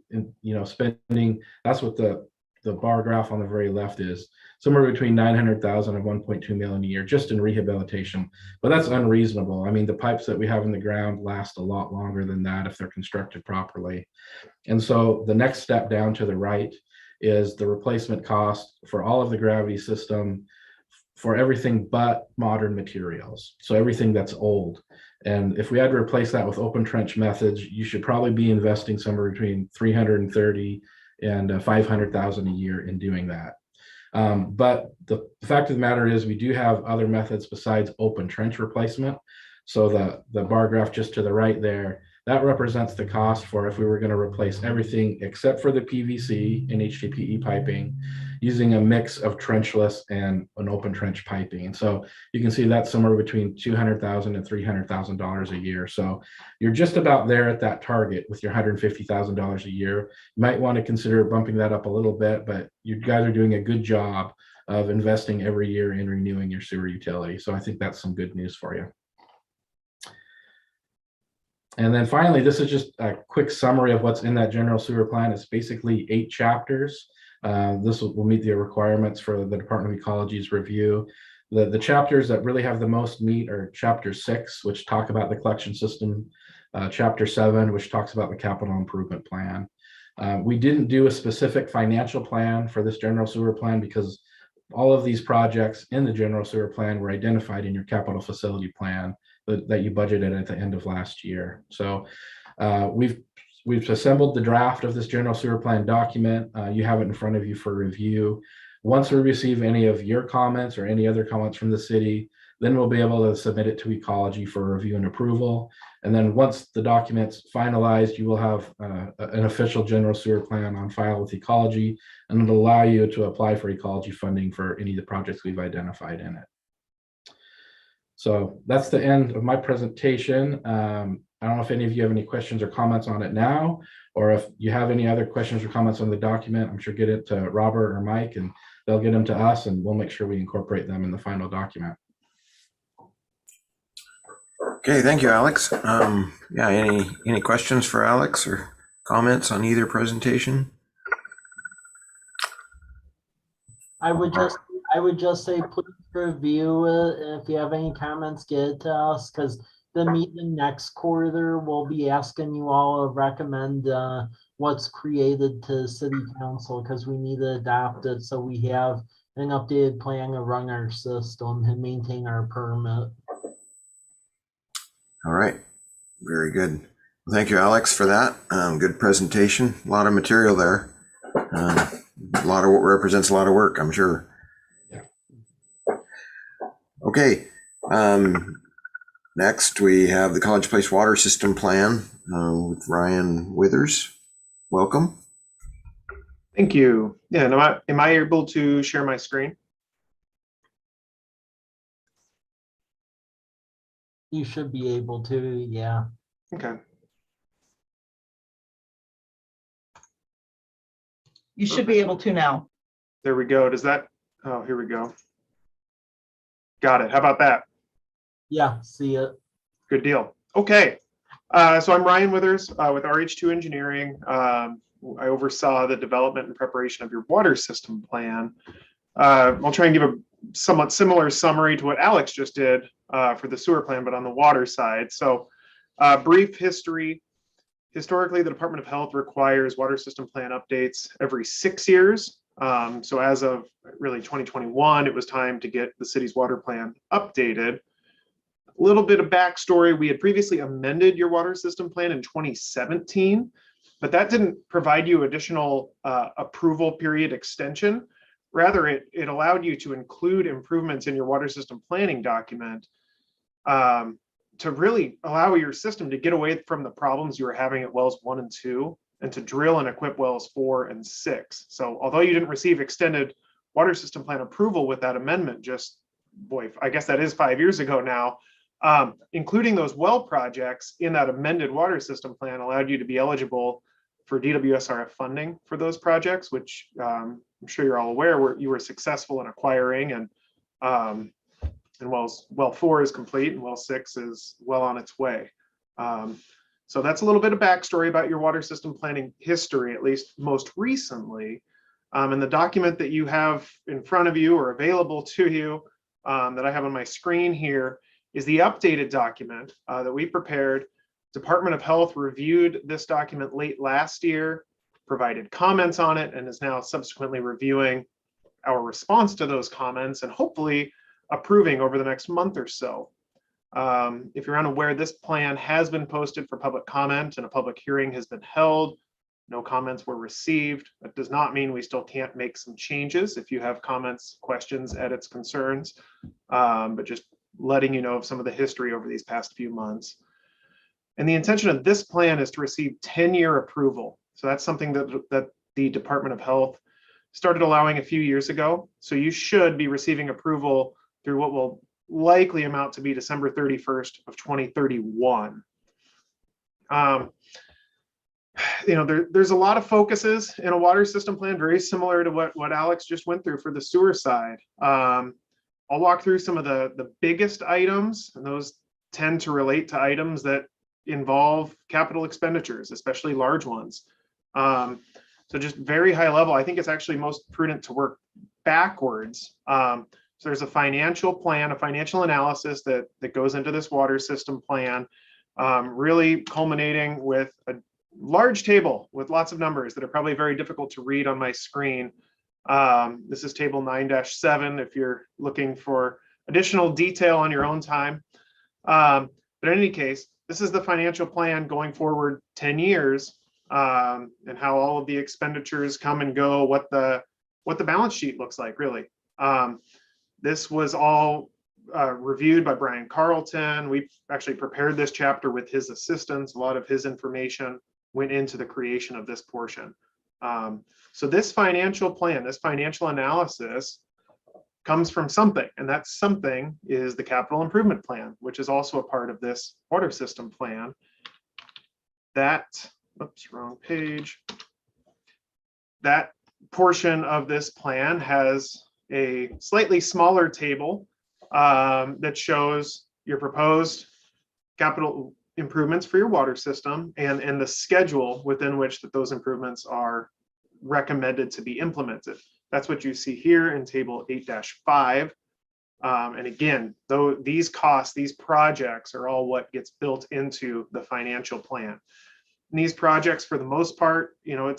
spending, that's what the bar graph on the very left is, somewhere between $900,000 and $1.2 million a year just in rehabilitation. But that's unreasonable. I mean, the pipes that we have in the ground last a lot longer than that if they're constructed properly. And so the next step down to the right is the replacement cost for all of the gravity system for everything but modern materials. So everything that's old. And if we had to replace that with open trench methods, you should probably be investing somewhere between $330,000 and $500,000 a year in doing that. But the fact of the matter is we do have other methods besides open trench replacement. So the bar graph just to the right there, that represents the cost for if we were going to replace everything except for the PVC and HDPE piping using a mix of trenchless and an open trench piping. And so you can see that's somewhere between $200,000 and $300,000 a year. So you're just about there at that target with your $150,000 a year. You might want to consider bumping that up a little bit, but you guys are doing a good job of investing every year in renewing your sewer utility. So I think that's some good news for you. And then finally, this is just a quick summary of what's in that general sewer plan. It's basically 8 chapters. This will meet the requirements for the Department of Ecology's review. The chapters that really have the most meat are chapter 6, which talk about the collection system, chapter 7, which talks about the capital improvement plan. We didn't do a specific financial plan for this general sewer plan because all of these projects in the general sewer plan were identified in your capital facility plan that you budgeted at the end of last year. So we've assembled the draft of this general sewer plan document. You have it in front of you for review. Once we receive any of your comments or any other comments from the city, then we'll be able to submit it to Ecology for review and approval. And then once the document's finalized, you will have an official general sewer plan on file with Ecology, and it'll allow you to apply for Ecology funding for any of the projects we've identified in it. So that's the end of my presentation. I don't know if any of you have any questions or comments on it now, or if you have any other questions or comments on the document, I'm sure get it to Robert or Mike, and they'll get them to us, and we'll make sure we incorporate them in the final document. Okay, thank you, Alex. Yeah, any questions for Alex or comments on either presentation? I would just say, please review it. If you have any comments, get it to us, because the meeting next quarter, we'll be asking you all to recommend what's created to city council, because we need to adopt it so we have an updated plan to run our system and maintain our permit. All right, very good. Well, thank you, Alex, for that. Good presentation. A lot of material there. A lot of what represents a lot of work, I'm sure. Yeah. Okay. Next, we have the College Place Water System Plan with Ryan Withers. Welcome. Thank you. Yeah, am I able to share my screen? You should be able to, yeah. Okay. You should be able to now. There we go. Does that, oh, here we go. Got it. How about that? Yeah, see it. Good deal. Okay. So I'm Ryan Withers with RH2 Engineering. I oversaw the development and preparation of your water system plan. I'll try and give a somewhat similar summary to what Alex just did for the sewer plan, but on the water side. So brief history. Historically, the Department of Health requires water system plan updates every 6 years. So as of really 2021, it was time to get the city's water plan updated. A little bit of backstory, we had previously amended your water system plan in 2017, but that didn't provide you additional approval period extension. Rather, it allowed you to include improvements in your water system planning document to really allow your system to get away from the problems you were having at wells 1 and 2 and to drill and equip wells 4 and 6. So although you didn't receive extended water system plan approval with that amendment, just, boy, I guess that is 5 years ago now, including those well projects in that amended water system plan allowed you to be eligible for DWSRF funding for those projects, which I'm sure you're all aware you were successful in acquiring, and well 4 is complete and well 6 is well on its way. So that's a little bit of backstory about your water system planning history, at least most recently. And the document that you have in front of you or available to you that I have on my screen here is the updated document that we prepared. Department of Health reviewed this document late last year, provided comments on it, and is now subsequently reviewing our response to those comments and hopefully approving over the next month or so. If you're unaware, this plan has been posted for public comment and a public hearing has been held. No comments were received. That does not mean we still can't make some changes if you have comments, questions, edits, concerns, but just letting you know of some of the history over these past few months. And the intention of this plan is to receive 10-year approval. So that's something that the Department of Health started allowing a few years ago. So you should be receiving approval through what will likely amount to be December 31st of 2031. There's a lot of focuses in a water system plan, very similar to what Alex just went through for the sewer side. I'll walk through some of the biggest items, and those tend to relate to items that involve capital expenditures, especially large ones. So just very high level, I think it's actually most prudent to work backwards. So there's a financial plan, a financial analysis that goes into this water system plan, really culminating with a large table with lots of numbers that are probably very difficult to read on my screen. This is table 9-7 if you're looking for additional detail on your own time. But in any case, this is the financial plan going forward 10 years and how all of the expenditures come and go, what the balance sheet looks like, really. This was all reviewed by Brian Carlton. We actually prepared this chapter with his assistance. A lot of his information went into the creation of this portion. So this financial plan, this financial analysis comes from something, and that something is the capital improvement plan, which is also a part of this water system plan. That oops, wrong page. That portion of this plan has a slightly smaller table that shows your proposed capital improvements for your water system and the schedule within which those improvements are recommended to be implemented. That's what you see here in table 8-5. And again, though these costs, these projects are all what gets built into the financial plan. And these projects, for the most part, you know,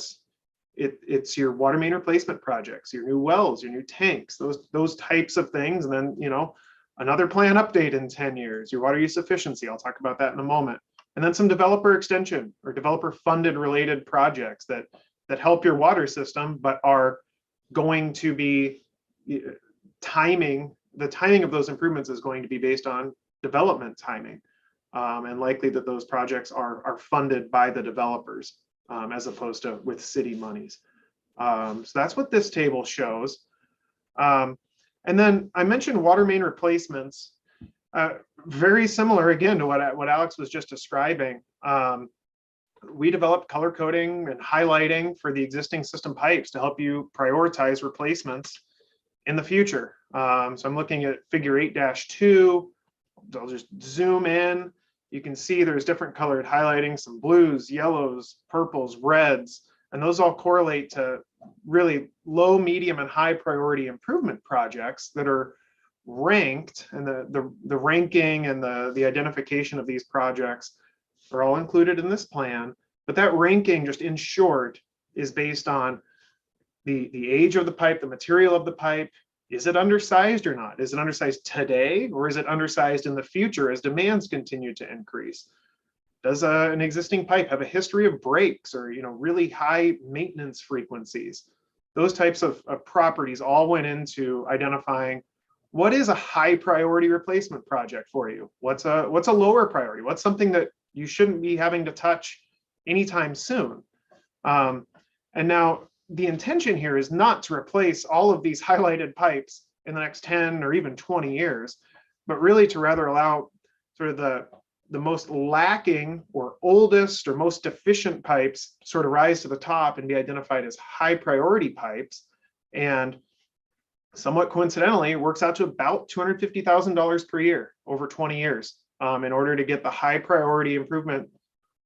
it's your water main replacement projects, your new wells, your new tanks, those types of things. And then, you know, another plan update in 10 years, your water use efficiency. I'll talk about that in a moment. And then some developer extension or developer funded related projects that help your water system, but are going to be timing. The timing of those improvements is going to be based on development timing, and likely that those projects are funded by the developers as opposed to with city monies. So that's what this table shows. And then I mentioned water main replacements, very similar again to what Alex was just describing. We developed color coding and highlighting for the existing system pipes to help you prioritize replacements in the future. So I'm looking at figure 8-2. I'll just zoom in. You can see there's different colored highlighting, some blues, yellows, purples, reds, and those all correlate to really low, medium, and high priority improvement projects that are ranked, and the ranking and the identification of these projects are all included in this plan. But that ranking, just in short, is based on the age of the pipe, the material of the pipe. Is it undersized or not? Is it undersized today, or is it undersized in the future as demands continue to increase? Does an existing pipe have a history of breaks or, you know, really high maintenance frequencies? Those types of properties all went into identifying what is a high priority replacement project for you. What's a lower priority? What's something that you shouldn't be having to touch anytime soon? And now the intention here is not to replace all of these highlighted pipes in the next 10 or even 20 years, but really to rather allow sort of the most lacking or oldest or most deficient pipes sort of rise to the top and be identified as high priority pipes. And somewhat coincidentally, it works out to about $250,000 per year over 20 years in order to get the high priority improvement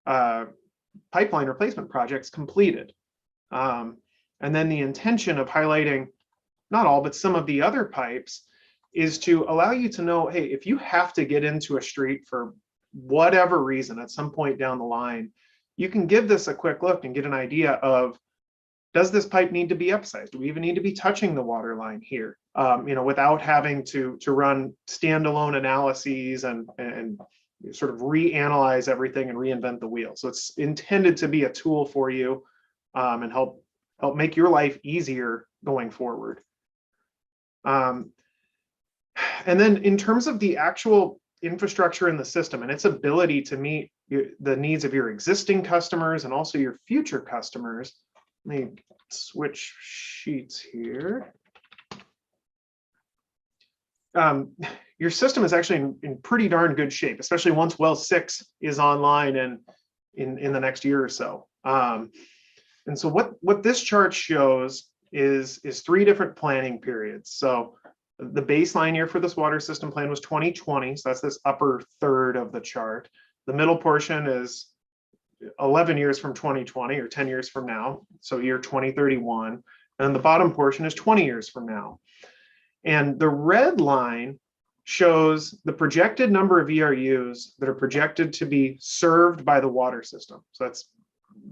pipeline replacement projects completed. And then the intention of highlighting not all, but some of the other pipes is to allow you to know, hey, if you have to get into a street for whatever reason at some point down the line, you can give this a quick look and get an idea of, does this pipe need to be upsized? Do we even need to be touching the water line here? You know, without having to run standalone analyses and sort of reanalyze everything and reinvent the wheel. So it's intended to be a tool for you and help make your life easier going forward. And then in terms of the actual infrastructure in the system and its ability to meet the needs of your existing customers and also your future customers, let me switch sheets here. Your system is actually in pretty darn good shape, especially once well 6 is online and in the next year or so. And so what this chart shows is 3 different planning periods. So the baseline year for this water system plan was 2020. So that's this upper third of the chart. The middle portion is 11 years from 2020 or 10 years from now. So year 2031. And the bottom portion is 20 years from now. And the red line shows the projected number of ERUs that are projected to be served by the water system. So that's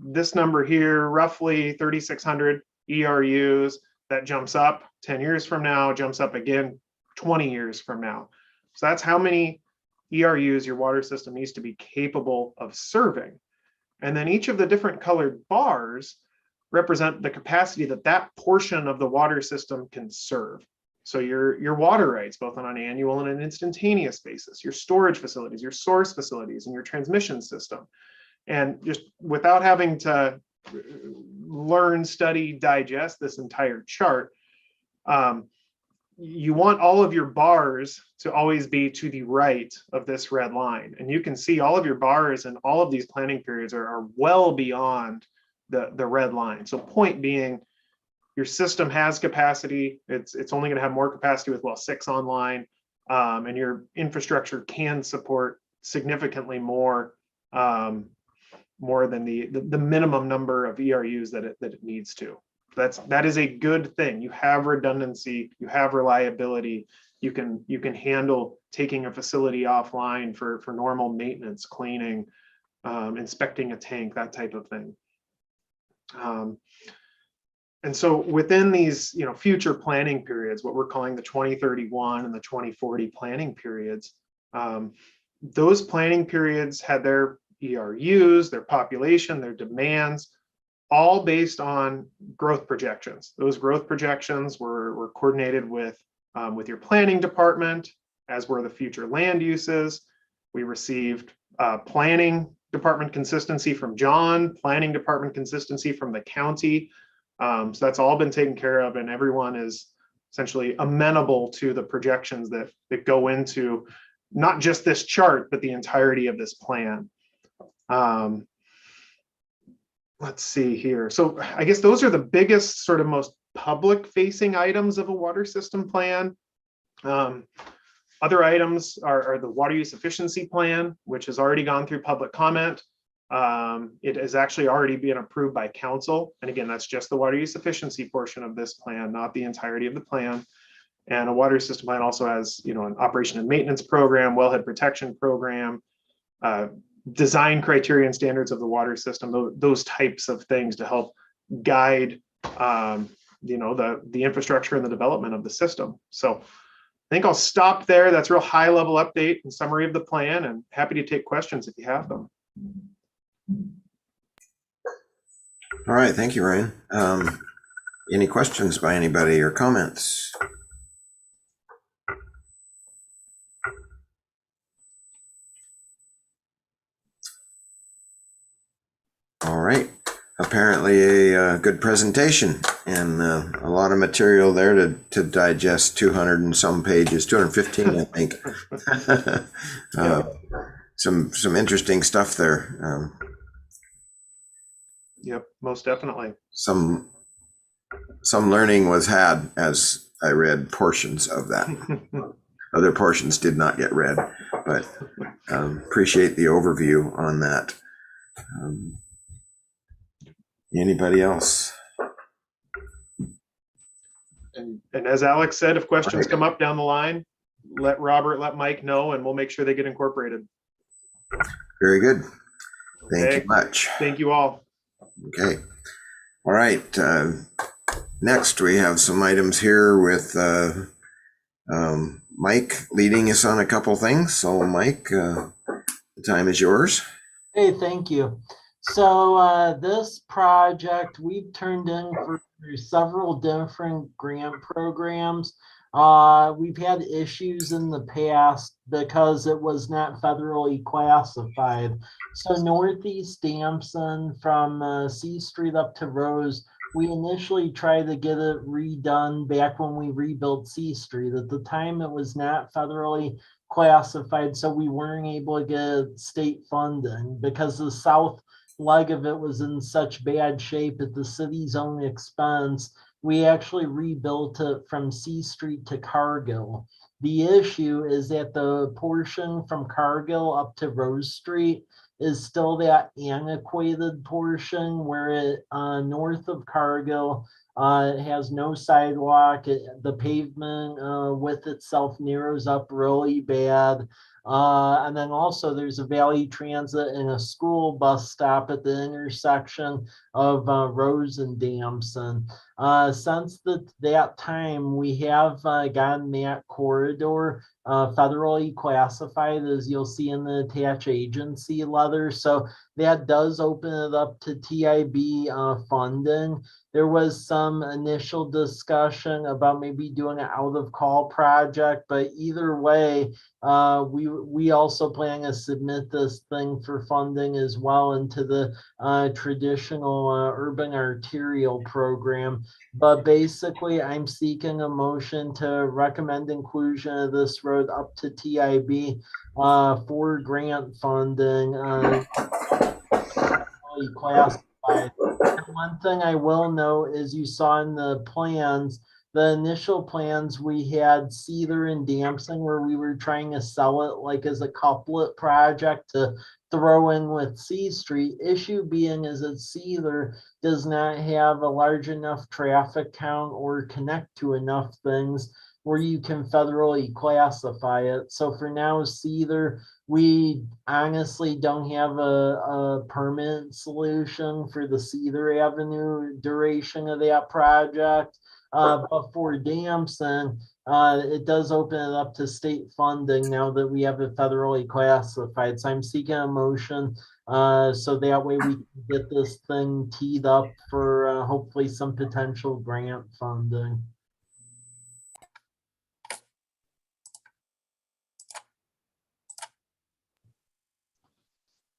this number here, roughly 3,600 ERUs. That jumps up 10 years from now, jumps up again 20 years from now. So that's how many ERUs your water system needs to be capable of serving. And then each of the different colored bars represent the capacity that portion of the water system can serve. So your water rights, both on an annual and an instantaneous basis, your storage facilities, your source facilities, and your transmission system. And just without having to learn, study, digest this entire chart, you want all of your bars to always be to the right of this red line. And you can see all of your bars and all of these planning periods are well beyond the red line. So point being, your system has capacity. It's only going to have more capacity with well 6 online, and your infrastructure can support significantly more than the minimum number of ERUs that it needs to. That is a good thing. You have redundancy, you have reliability, you can handle taking a facility offline for normal maintenance, cleaning, inspecting a tank, that type of thing. And so within these, future planning periods, what we're calling the 2031 and the 2040 planning periods, those planning periods had their ERUs, their population, their demands, all based on growth projections. Those growth projections were coordinated with your planning department, as were the future land uses. We received planning department consistency from John, planning department consistency from the county. So that's all been taken care of, and everyone is essentially amenable to the projections that go into not just this chart, but the entirety of this plan. Let's see here. So I guess those are the biggest, sort of most public facing items of a water system plan. Other items are the water use efficiency plan, which has already gone through public comment. It has actually already been approved by council. And again, that's just the water use efficiency portion of this plan, not the entirety of the plan. And a water system plan also has, an operation and maintenance program, wellhead protection program, design criteria and standards of the water system, those types of things to help guide, the infrastructure and the development of the system. So I think I'll stop there. That's a real high level update and summary of the plan, and happy to take questions if you have them. All right, thank you, Ryan. Any questions by anybody or comments? All right, apparently a good presentation and a lot of material there to digest. 200 and some pages, 215 I think. Some interesting stuff there. Yep, most definitely. Some learning was had as I read portions of that. Other portions did not get read, but appreciate the overview on that. Anybody else? And as Alex said, if questions come up down the line, let Robert, let Mike know, and we'll make sure they get incorporated. Very good. Thank Okay. you much. Thank you all. Okay. All right. Next, we have some items here with Mike leading us on a couple things. So, Mike, the time is yours. Hey, thank you. So this project we've turned in for several different grant programs. We've had issues in the past because it was not federally classified. So Northeast Damson from C Street up to Rose, we initially tried to get it redone back when we rebuilt C Street. At the time, it was not federally classified, so we weren't able to get state funding because the south leg of it was in such bad shape at the city's own expense. We actually rebuilt it from C Street to Cargill. The issue is that the portion from Cargill up to Rose Street is still that antiquated portion where it north of Cargill it has no sidewalk. The pavement with itself narrows up really bad. And then also there's a Valley Transit and a school bus stop at the intersection of Rose and Damson. Since that time, we have gotten that corridor federally classified, as you'll see in the attached agency letter. So that does open it up to TIB funding. There was some initial discussion about maybe doing an out of call project, but either way, we also plan to submit this thing for funding as well into the traditional urban arterial program. But basically, I'm seeking a motion to recommend inclusion of this road up to TIB for grant funding. Classified. One thing I will note is you saw in the plans, the initial plans, we had Cedar and Damson where we were trying to sell it like as a couplet project to throw in with C Street. Issue being is that Cedar does not have a large enough traffic count or connect to enough things where you can federally classify it. So for now, Cedar, we honestly don't have a permanent solution for the Cedar Avenue duration of that project. But for Damson, it does open it up to state funding now that we have it federally classified. So I'm seeking a motion so that way we can get this thing teed up for hopefully some potential grant funding.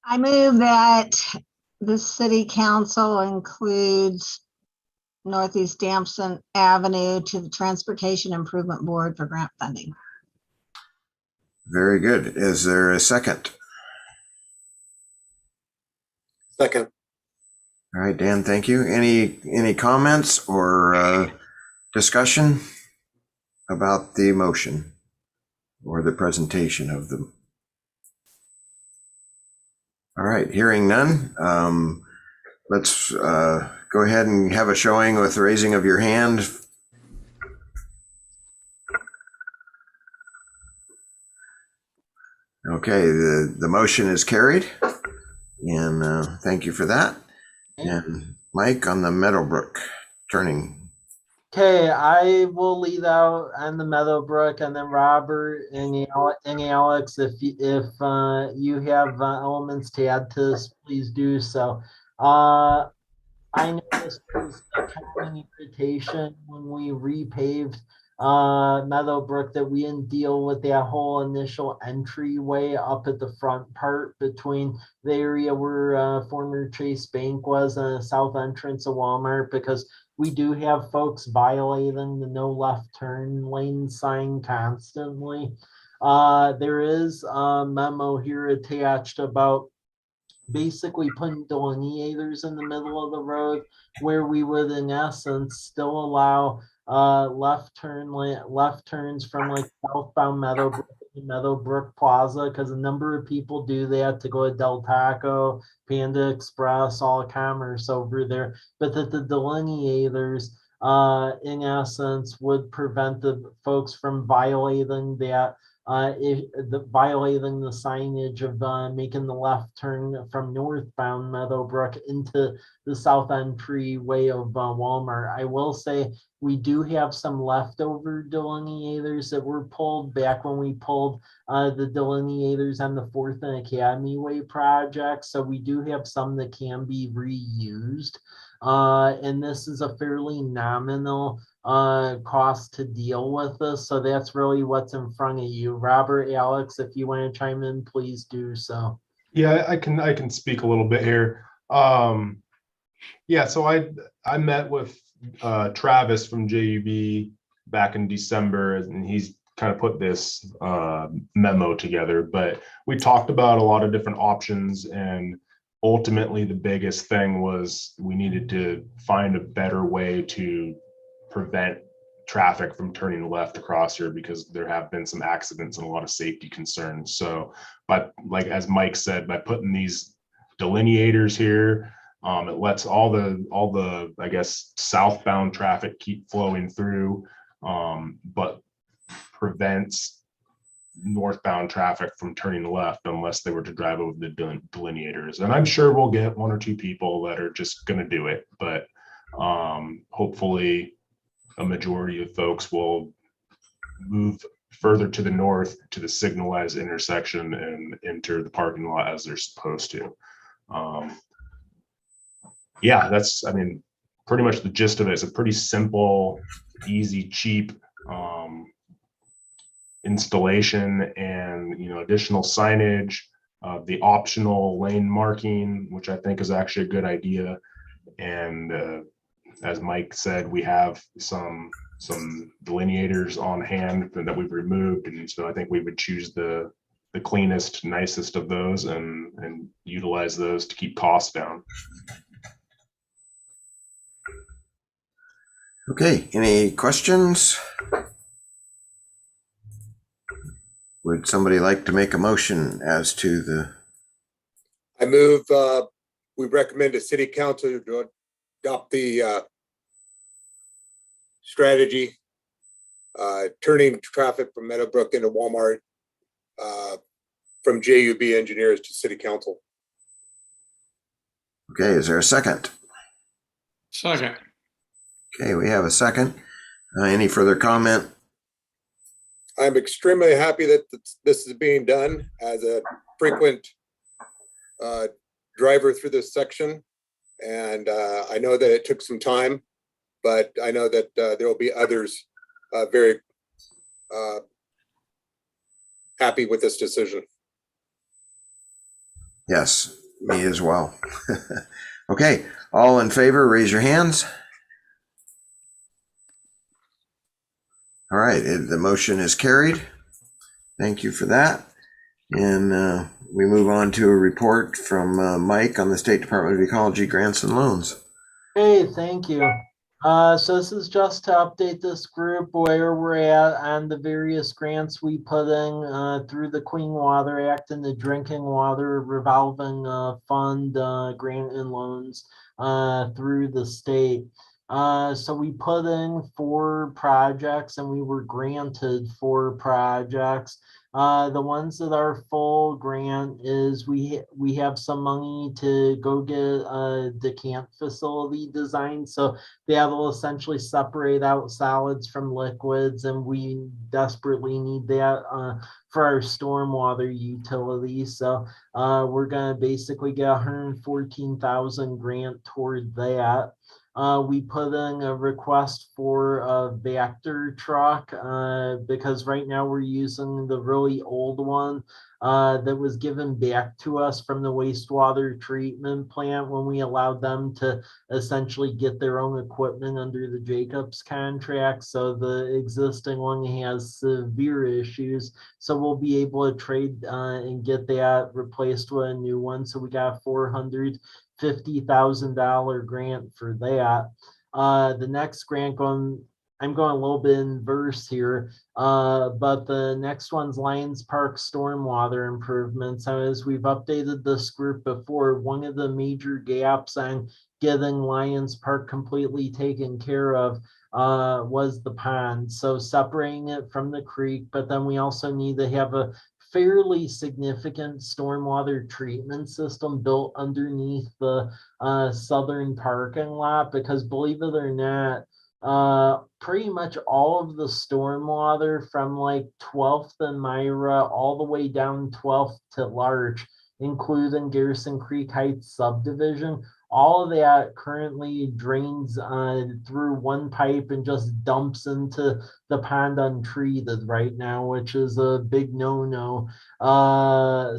I move that the city council includes Northeast Damson Avenue to the Transportation Improvement Board for grant funding. Very good. Is there a second? Second. All right, Dan, thank you. Any comments or discussion about the motion or the presentation of them? All right, hearing none, let's go ahead and have a showing with the raising of your hand. Okay, the motion is carried, and thank you for that. And Mike on the Meadowbrook turning. Okay, I will lead out on the Meadowbrook, and then Robert and Alex, if you have elements to add to this, please do so. I know this was a common irritation when we repaved Meadowbrook that we didn't deal with that whole initial entryway up at the front part between the area where former Chase Bank was and the south entrance of Walmart, because we do have folks violating the no left turn lane sign constantly. There is a memo here attached about basically putting delineators in the middle of the road where we would in essence still allow left turns from like southbound Meadowbrook Plaza, because a number of people do that to go to Del Taco, Panda Express, All Commerce over there, but that the delineators in essence would prevent the folks from violating that violating the signage of making the left turn from northbound Meadowbrook into the south entryway of Walmart. I will say we do have some leftover delineators that were pulled back when we pulled the delineators on the 4th and Academy Way project. So we do have some that can be reused. And this is a fairly nominal cost to deal with this. So that's really what's in front of you. Robert, Alex, if you want to chime in, please do so. Yeah, I can speak a little bit here. Yeah, so I met with Travis from JUB back in December, and he's kind of put this memo together, but we talked about a lot of different options, and ultimately the biggest thing was we needed to find a better way to prevent traffic from turning left across here, because there have been some accidents and a lot of safety concerns. So, but like as Mike said, by putting these delineators here, it lets all the I guess southbound traffic keep flowing through, but prevents northbound traffic from turning left unless they were to drive over the delineators. And I'm sure we'll get one or two people that are just going to do it, but hopefully a majority of folks will move further to the north to the signalized intersection and enter the parking lot as they're supposed to. Yeah, that's, I mean, pretty much the gist of it. It's a pretty simple, easy, cheap installation, and additional signage, the optional lane marking, which I think is actually a good idea. And as Mike said, we have some delineators on hand that we've removed, and so I think we would choose the cleanest, nicest of those and utilize those to keep costs down. Okay, any questions? Would somebody like to make a motion as to the, I move, we recommend the city council to adopt the strategy, turning traffic from Meadowbrook into Walmart, from JUB engineers to city council. okay, is there a second? Second. Okay, we have a second. Any further comment? I'm extremely happy that this is being done as a frequent driver through this section. And I know that it took some time, but I know that there will be others very happy with this decision. Yes, me as well. Okay, all in favor, raise your hands. All right, the motion is carried. Thank you for that. And we move on to a report from Mike on the State Department of Ecology grants and loans. Hey, thank you. So this is just to update this group where we're at on the various grants we put in through the Clean Water Act and the Drinking Water Revolving Fund grant and loans through the state. So we put in 4 projects and we were granted 4 projects. The ones that are full grant is we have some money to go get a decant facility design. So that will essentially separate out solids from liquids, and we desperately need that for our stormwater utilities. So we're gonna basically get 114,000 grant toward that. We put in a request for a Vector truck because right now we're using the really old one that was given back to us from the wastewater treatment plant when we allowed them to essentially get their own equipment under the Jacobs contract. So the existing one has severe issues. So we'll be able to trade and get that replaced with a new one. So we got $450,000 grant for that. The next grant I'm going a little bit inverse here, but the next one's Lions Park stormwater improvements. So as we've updated this group before, one of the major gaps on getting Lions Park completely taken care of was the pond. So separating it from the creek, but then we also need to have a fairly significant stormwater treatment system built underneath the southern parking lot, because believe it or not, pretty much all of the stormwater from like 12th and Myra all the way down 12th to Larch, including Garrison Creek Heights subdivision, all of that currently drains through one pipe and just dumps into the pond untreated right now, which is a big no-no.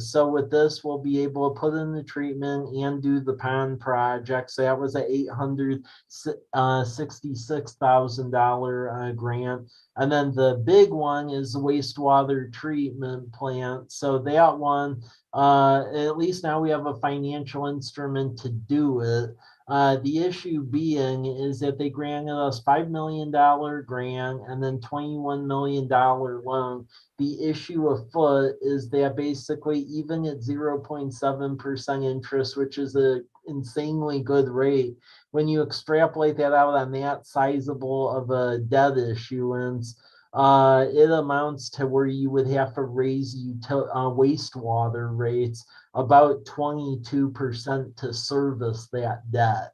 So with this, we'll be able to put in the treatment and do the pond project. So that was a $866,000 grant. And then the big one is the wastewater treatment plant. So that one, at least now we have a financial instrument to do it. The issue being is that they granted us $5 million grant and then $21 million loan. The issue afoot is that basically even at 0.7% interest, which is an insanely good rate, when you extrapolate that out on that sizable of a debt issuance, it amounts to where you would have to raise wastewater rates about 22% to service that debt.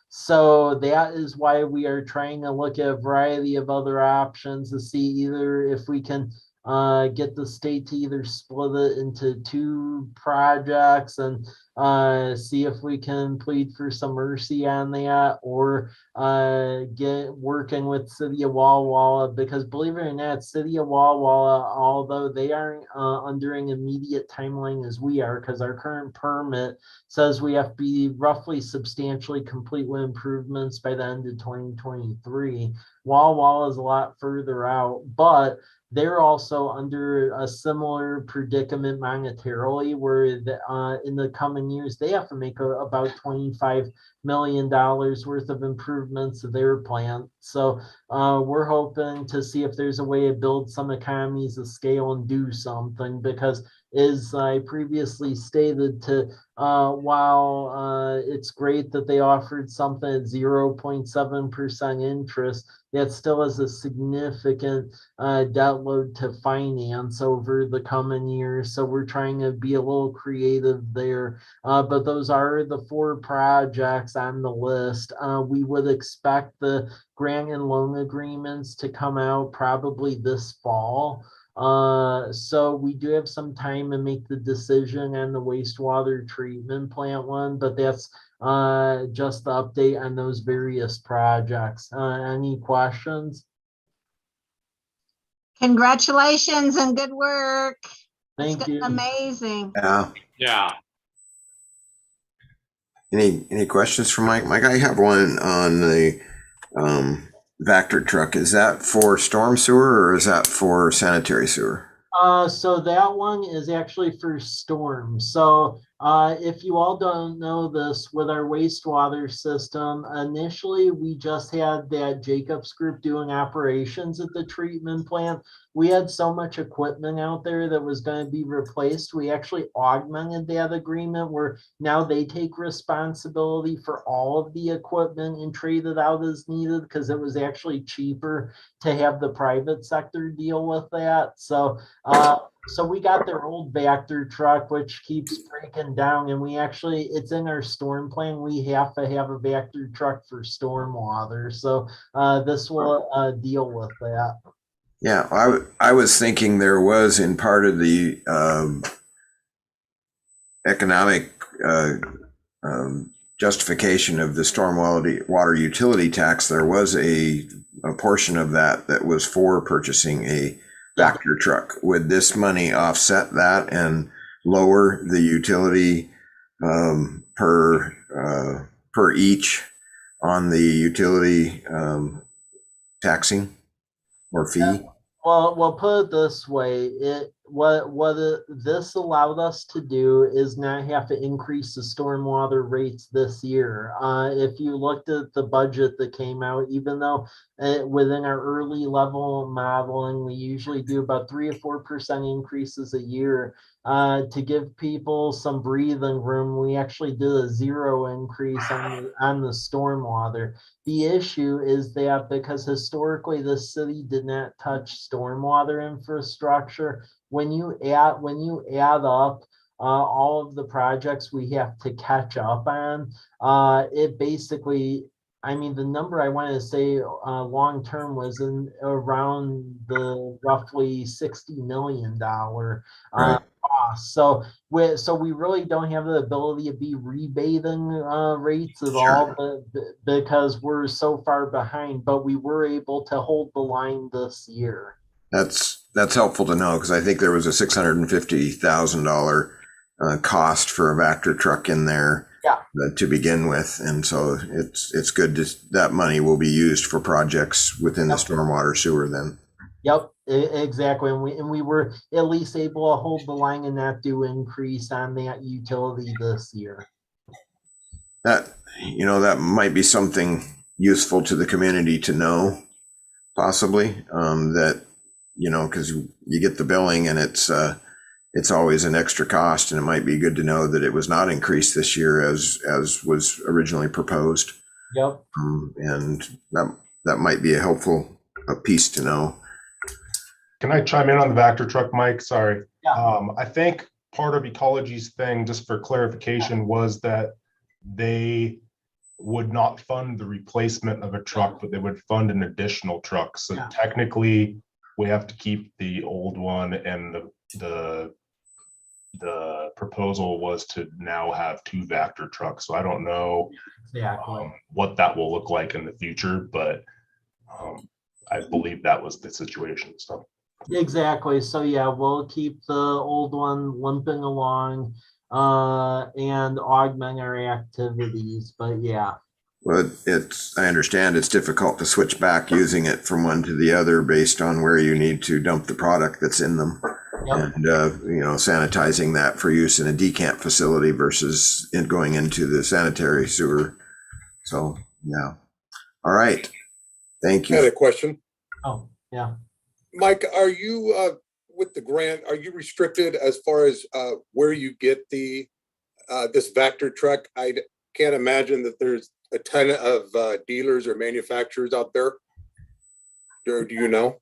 So that is why we are trying to look at a variety of other options to see either if we can get the state to either split it into 2 projects and see if we can plead for some mercy on that, or get working with City of Walla Walla, because believe it or not, City of Walla Walla, although they aren't under an immediate timeline as we are, because our current permit says we have to be roughly substantially complete with improvements by the end of 2023. Walla Walla is a lot further out, but they're also under a similar predicament monetarily, where in the coming years, they have to make about $25 million worth of improvements to their plant. So we're hoping to see if there's a way to build some economies of scale and do something, because as I previously stated, while it's great that they offered something at 0.7% interest, that still has a significant debt load to finance over the coming years. So we're trying to be a little creative there. But those are the 4 projects on the list. We would expect the grant and loan agreements to come out probably this fall. So we do have some time to make the decision on the wastewater treatment plant one, but that's just the update on those various projects. Any questions? Congratulations and good work. Thank you. Amazing. Yeah. Yeah. Any questions for Mike? Mike, I have one on the Vector truck. Is that for storm sewer or is that for sanitary sewer? So that one is actually for storm. So if you all don't know this, with our wastewater system, initially we just had that Jacobs group doing operations at the treatment plant. We had so much equipment out there that was going to be replaced. We actually augmented that agreement where now they take responsibility for all of the equipment and trade it out as needed, because it was actually cheaper to have the private sector deal with that. So we got their old Vector truck, which keeps breaking down, and we actually, it's in our storm plan. We have to have a Vector truck for storm water. So this will deal with that. Yeah, I was thinking there was, in part of the economic justification of the storm water utility tax, there was a portion of that was for purchasing a Vector truck. Would this money offset that and lower the utility per each on the utility taxing or fee? Well, we'll put it this way. This allowed us to do is not have to increase the stormwater rates this year. If you looked at the budget that came out, even though within our early level modeling, we usually do about 3 or 4% increases a year. To give people some breathing room, we actually did a 0 increase on the stormwater. The issue is that because historically the city did not touch stormwater infrastructure, when you add up all of the projects we have to catch up on, it basically, I mean, the number I want to say long term was in around the roughly $60 million Right. cost. So we really don't have the ability to be rebating rates at all, because we're so far behind. But we were able to hold the line this year. That's helpful to know, because I think there was a $650,000 cost for a Vector truck in there to begin with, and so it's good that money will be used for projects within the stormwater sewer then. Yep, exactly, and we were at least able to hold the line and not do increase on that utility this year. That might be something useful to the community to know, possibly, that because you get the billing and it's always an extra cost, and it might be good to know that it was not increased this year as was originally proposed. Yep. And that might be a helpful piece to know. Can I chime in on the Vector truck, Mike? Sorry. Yeah. I think part of Ecology's thing, just for clarification, was that they would not fund the replacement of a truck, but they would fund an additional truck. So technically, we have to keep the old one, and the proposal was to now have 2 Vector trucks. So I don't know Exactly. what that will look like in the future, but I believe that was the situation. So Exactly. So yeah, we'll keep the old one limping along and augment our activities. But yeah. Well, I understand it's difficult to switch back using it from one to the other based on where you need to dump the product that's in them. Yep. And, sanitizing that for use in a decant facility versus going into the sanitary sewer. So, yeah. All right. Thank I had a you. question. Oh, yeah. Mike, are you, with the grant, are you restricted as far as where you get this Vector truck? I can't imagine that there's a ton of dealers or manufacturers out there. Or do you know?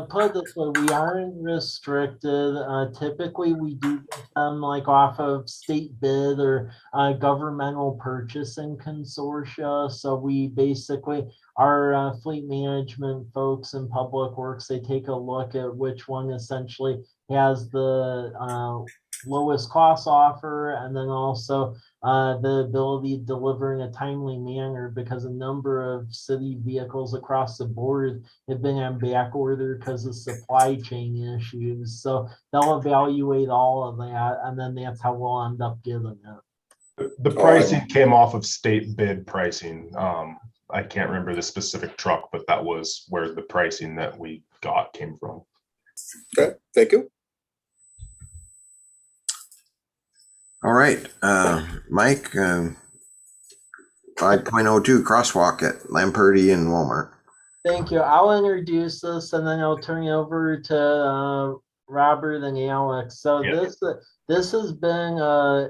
Put it this way, we aren't restricted. Typically, we do get them like off of state bid or governmental purchasing consortia. So we basically, our fleet management folks in Public Works, they take a look at which one essentially has the lowest cost offer, and then also the ability to deliver in a timely manner, because a number of city vehicles across the board have been on back order because of supply chain issues. So they'll evaluate all of that, and then that's how we'll end up getting it. the pricing came off of state bid pricing. I can't remember the specific truck, but that was where the pricing that we got came from. Okay, thank you. All right. Mike, 5.02 crosswalk at Lampurdy and Walmart. Thank you. I'll introduce this and then I'll turn it over to Robert and Alex. So Yeah. this has been a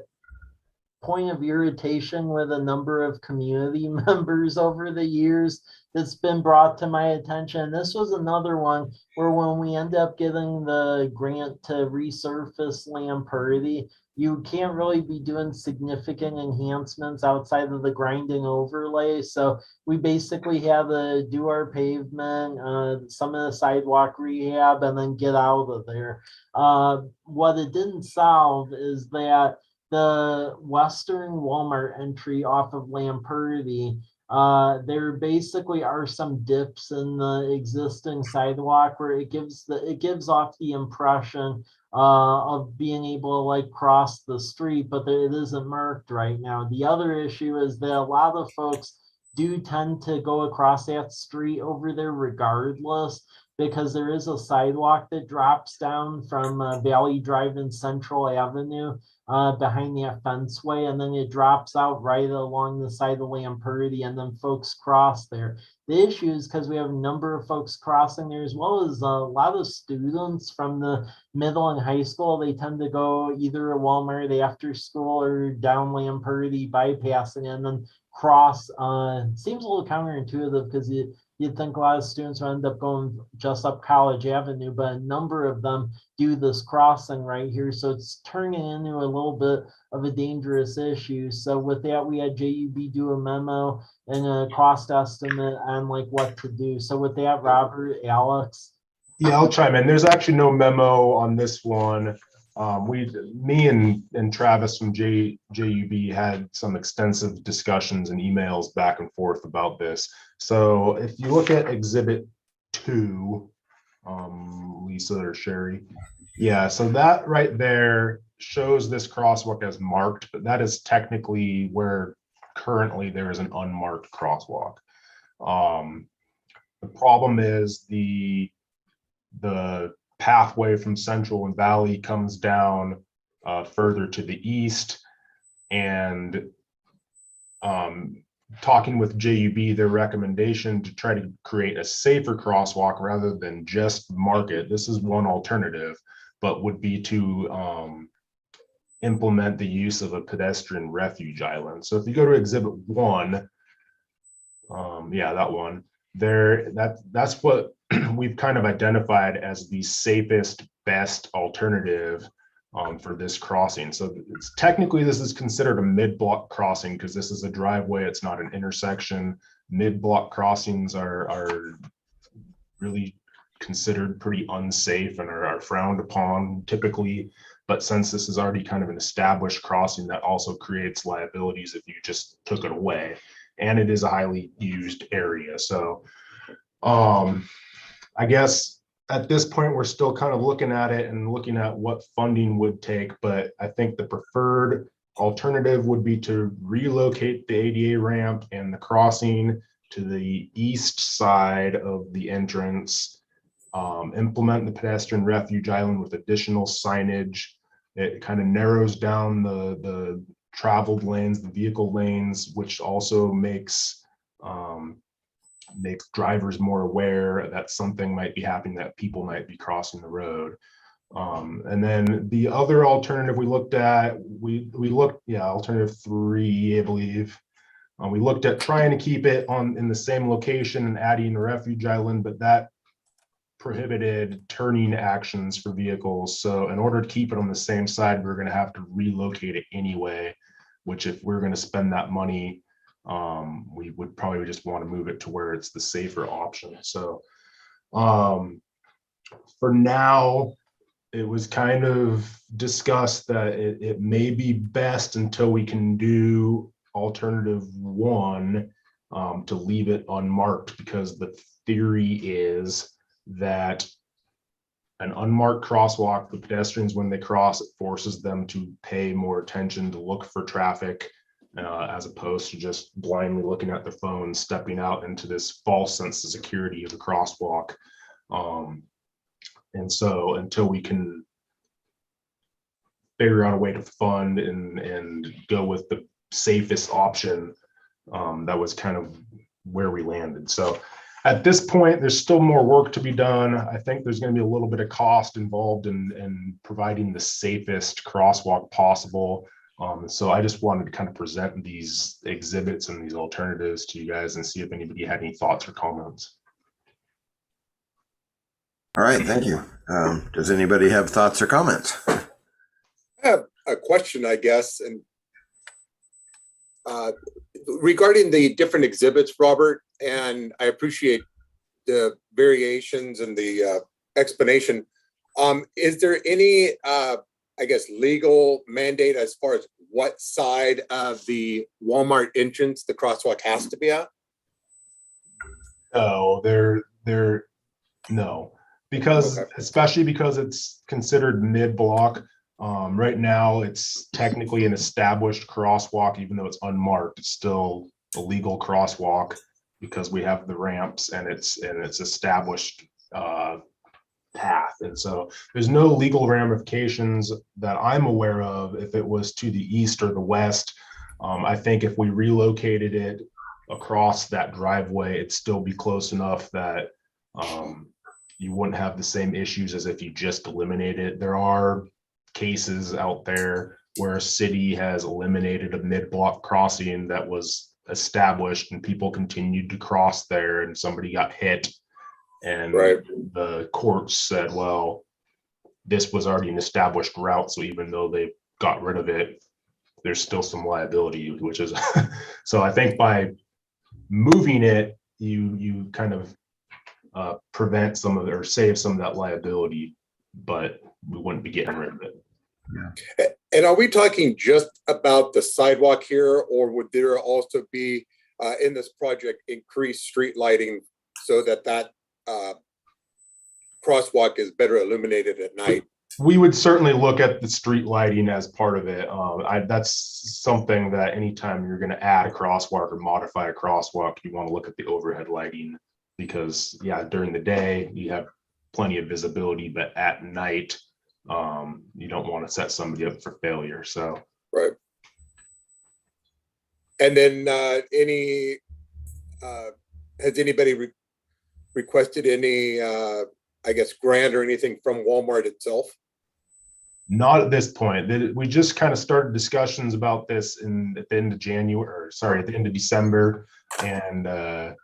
point of irritation with a number of community members over the years that's been brought to my attention. This was another one where when we end up getting the grant to resurface Lampurdy, you can't really be doing significant enhancements outside of the grinding overlay. So we basically had to do our pavement, some of the sidewalk rehab, and then get out of there. What it didn't solve is that the western Walmart entry off of Lampurdy, there basically are some dips in the existing sidewalk where it gives off the impression of being able to like cross the street, but it isn't marked right now. The other issue is that a lot of folks do tend to go across that street over there regardless, because there is a sidewalk that drops down from Valley Drive and Central Avenue behind that fenceway, and then it drops out right along the side of Lampurdy, and then folks cross there. The issue is because we have a number of folks crossing there, as well as a lot of students from the middle and high school. They tend to go either at Walmart after school or down Lampurdy, bypassing and then cross. Seems a little counterintuitive because you'd think a lot of students will end up going just up College Avenue, but a number of them do this crossing right here. So it's turning into a little bit of a dangerous issue. So with that, we had JUB do a memo and a cost estimate on like what to do. So with that, Robert, Alex. Yeah, I'll chime in. There's actually no memo on this one. Me and Travis from JUB had some extensive discussions and emails back and forth about this. So if you look at Exhibit 2, Lisa or Sherry, yeah, so that right there shows this crosswalk as marked, but that is technically where currently there is an unmarked crosswalk. The problem is the pathway from Central and Valley comes down further to the east, and talking with JUB, their recommendation to try to create a safer crosswalk rather than just mark it. This is one alternative, but would be to implement the use of a pedestrian refuge island. So if you go to Exhibit 1, yeah, that one there, that's what we've kind of identified as the safest, best alternative for this crossing. So it's technically, this is considered a mid-block crossing because this is a driveway, it's not an intersection. Mid-block crossings are really considered pretty unsafe and are frowned upon typically. But since this is already kind of an established crossing, that also creates liabilities if you just took it away. And it is a highly used area. So I guess at this point, we're still kind of looking at it and looking at what funding would take. But I think the preferred alternative would be to relocate the ADA ramp and the crossing to the east side of the entrance, implement the pedestrian refuge island with additional signage. It kind of narrows down the traveled lanes, the vehicle lanes, which also makes drivers more aware that something might be happening, that people might be crossing the road. And then the other alternative we looked at, alternative 3, I believe. We looked at trying to keep it in the same location and adding a refuge island, but that prohibited turning actions for vehicles. So in order to keep it on the same side, we're going to have to relocate it anyway, which if we're going to spend that money, we would probably just want to move it to where it's the safer option. So for now, it was kind of discussed that it may be best until we can do alternative 1 to leave it unmarked, because the theory is that an unmarked crosswalk, the pedestrians, when they cross, it forces them to pay more attention, to look for traffic, as opposed to just blindly looking at their phone, stepping out into this false sense of security of the crosswalk. And so until we can figure out a way to fund and go with the safest option, that was kind of where we landed. So at this point, there's still more work to be done. I think there's going to be a little bit of cost involved in providing the safest crosswalk possible. So I just wanted to kind of present these exhibits and these alternatives to you guys and see if anybody had any thoughts or comments. All right, thank you. Does anybody have thoughts or comments? I have a question, I guess, and regarding the different exhibits, Robert, and I appreciate the variations and the explanation. Is there any, I guess, legal mandate as far as what side of the Walmart entrance the crosswalk has to be at? No, no, because Okay. especially because it's considered mid-block. Right now, it's technically an established crosswalk, even though it's unmarked. It's still a legal crosswalk because we have the ramps and it's established path. And so there's no legal ramifications that I'm aware of if it was to the east or the west. I think if we relocated it across that driveway, it'd still be close enough that you wouldn't have the same issues as if you just eliminated it. There are cases out there where a city has eliminated a mid-block crossing that was established and people continued to cross there and somebody got hit. And Right. The courts said, well, this was already an established route, so even though they got rid of it, there's still some liability, which is so I think by moving it, you kind of prevent some of it or save some of that liability, but we wouldn't be getting rid of it. Yeah. And are we talking just about the sidewalk here, or would there also be in this project increased street lighting so that crosswalk is better illuminated at night? We would certainly look at the street lighting as part of it. That's something that anytime you're going to add a crosswalk or modify a crosswalk, you want to look at the overhead lighting, because during the day you have plenty of visibility, but at night you don't want to set somebody up for failure. So right. And then has anybody requested any I guess grant or anything from Walmart itself? Not at this point. We just kind of started discussions about this at the end of at the end of December. And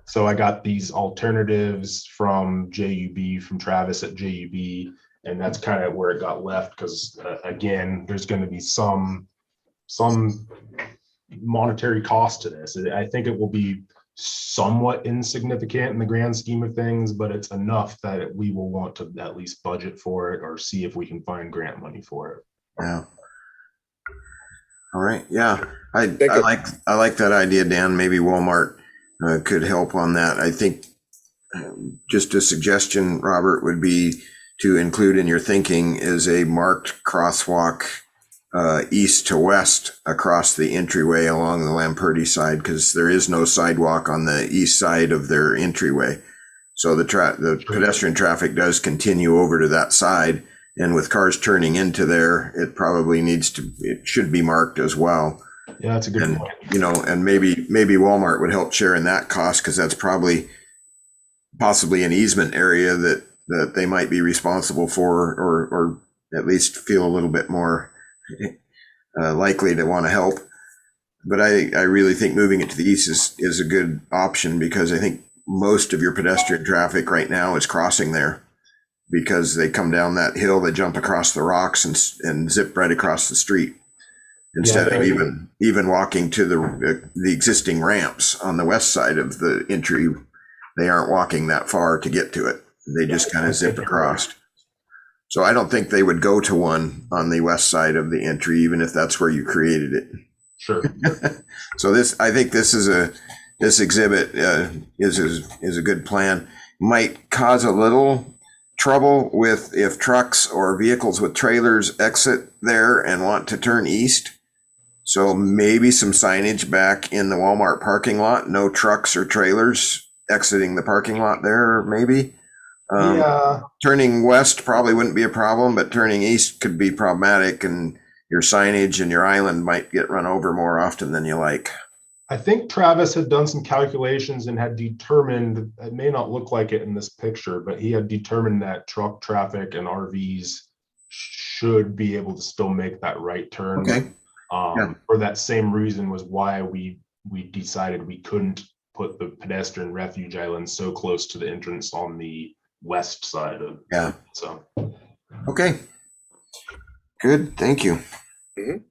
so I got these alternatives from JUB, from Travis at JUB, and that's kind of where it got left, because again, there's going to be some monetary cost to this. I think it will be somewhat insignificant in the grand scheme of things, but it's enough that we will want to at least budget for it or see if we can find grant money for it. Yeah. All right. Yeah. I you. like that idea, Dan. Maybe Walmart could help on that. I think just a suggestion, Robert, would be to include in your thinking is a marked crosswalk east to west across the entryway along the Lampurdy side, because there is no sidewalk on the east side of their entryway. So the pedestrian traffic does continue over to that side. And with cars turning into there, it should be marked as well. Yeah, that's a good point. You know, and maybe Walmart would help share in that cost, because that's possibly an easement area that they might be responsible for, or at least feel a little bit more likely to want to help. But I really think moving it to the east is a good option, because I think most of your pedestrian traffic right now is crossing there, because they come down that hill, they jump across the rocks and zip right across the street, instead of even walking to the existing ramps on the west side of the entry. They aren't walking that far to get to it. They just kind of zip across. So I don't think they would go to one on the west side of the entry, even if that's where you created it. Sure. So I think this exhibit is a good plan. Might cause a little trouble with if trucks or vehicles with trailers exit there and want to turn east. So maybe some signage back in the Walmart parking lot, no trucks or trailers exiting the parking lot there, maybe. Yeah. Turning west probably wouldn't be a problem, but turning east could be problematic, and your signage and your island might get run over more often than you like. I think Travis had done some calculations and had determined, it may not look like it in this picture, but he had determined that truck traffic and RVs should be able to still make that right turn. Okay. For that same reason was why we decided we couldn't put the pedestrian refuge island so close to the entrance on the west side of Yeah. So okay. Good, thank you. Mhm.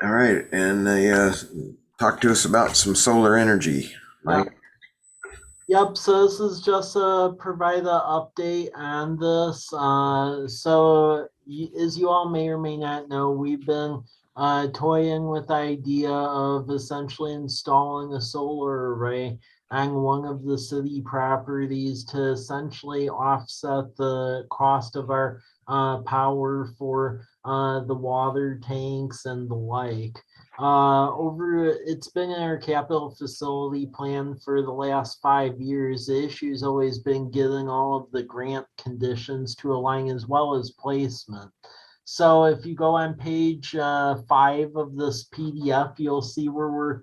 All right, and talk to us about some solar energy, Mike. Yep, so this is just provide an update on this. As you all may or may not know, we've been toying with the idea of essentially installing a solar array on one of the city properties to essentially offset the cost of our power for the water tanks and the like. It's been in our capital facility plan for the last 5 years. The issue's always been getting all of the grant conditions to align, as well as placement. So if you go on page 5 of this PDF, you'll see where we're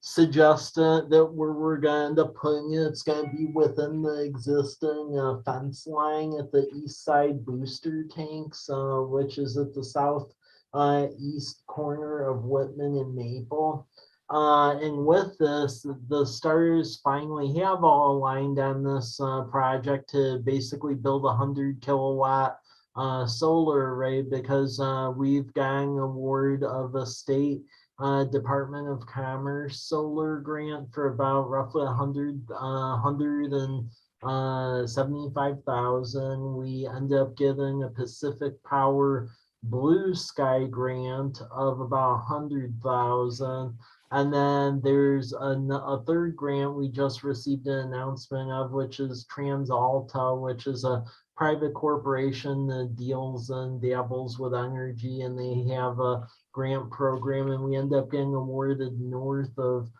suggesting that we're going to end up putting it. It's going to be within the existing fence line at the east side booster tanks, which is at the south east corner of Whitman and Maple. And with this, the stars finally have all aligned on this project to basically build a 100 kilowatt solar array, because we've gotten an award of a state Department of Commerce solar grant for about roughly 175,000. We end up getting a Pacific Power Blue Sky grant of about 100,000. And then there's a third grant we just received an announcement of, which is TransAlta, which is a private corporation that deals and dabbles with energy, and they have a grant program, and we end up getting awarded north of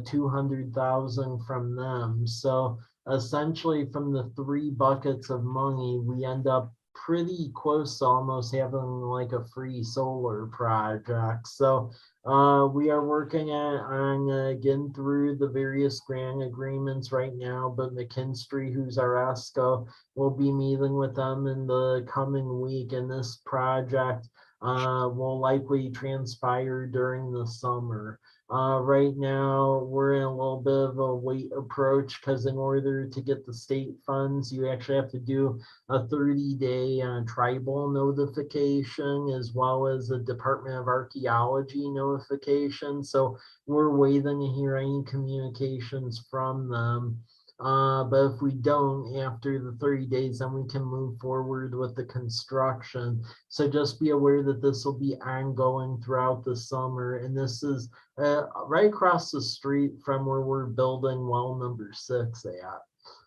200,000 from them. So essentially, from the 3 buckets of money, we end up pretty close to almost having like a free solar project. So we are working on getting through the various grant agreements right now, but McKinstry, who's our ESCO, will be meeting with them in the coming week, and this project will likely transpire during the summer. Right now, we're in a little bit of a wait approach because in order to get the state funds, you actually have to do a 30-day tribal notification as well as a Department of Archaeology notification. So we're waiting to hear any communications from them. But if we don't after the 30 days, then we can move forward with the construction. So just be aware that this will be ongoing throughout the summer. And this is right across the street from where we're building well number 6 at.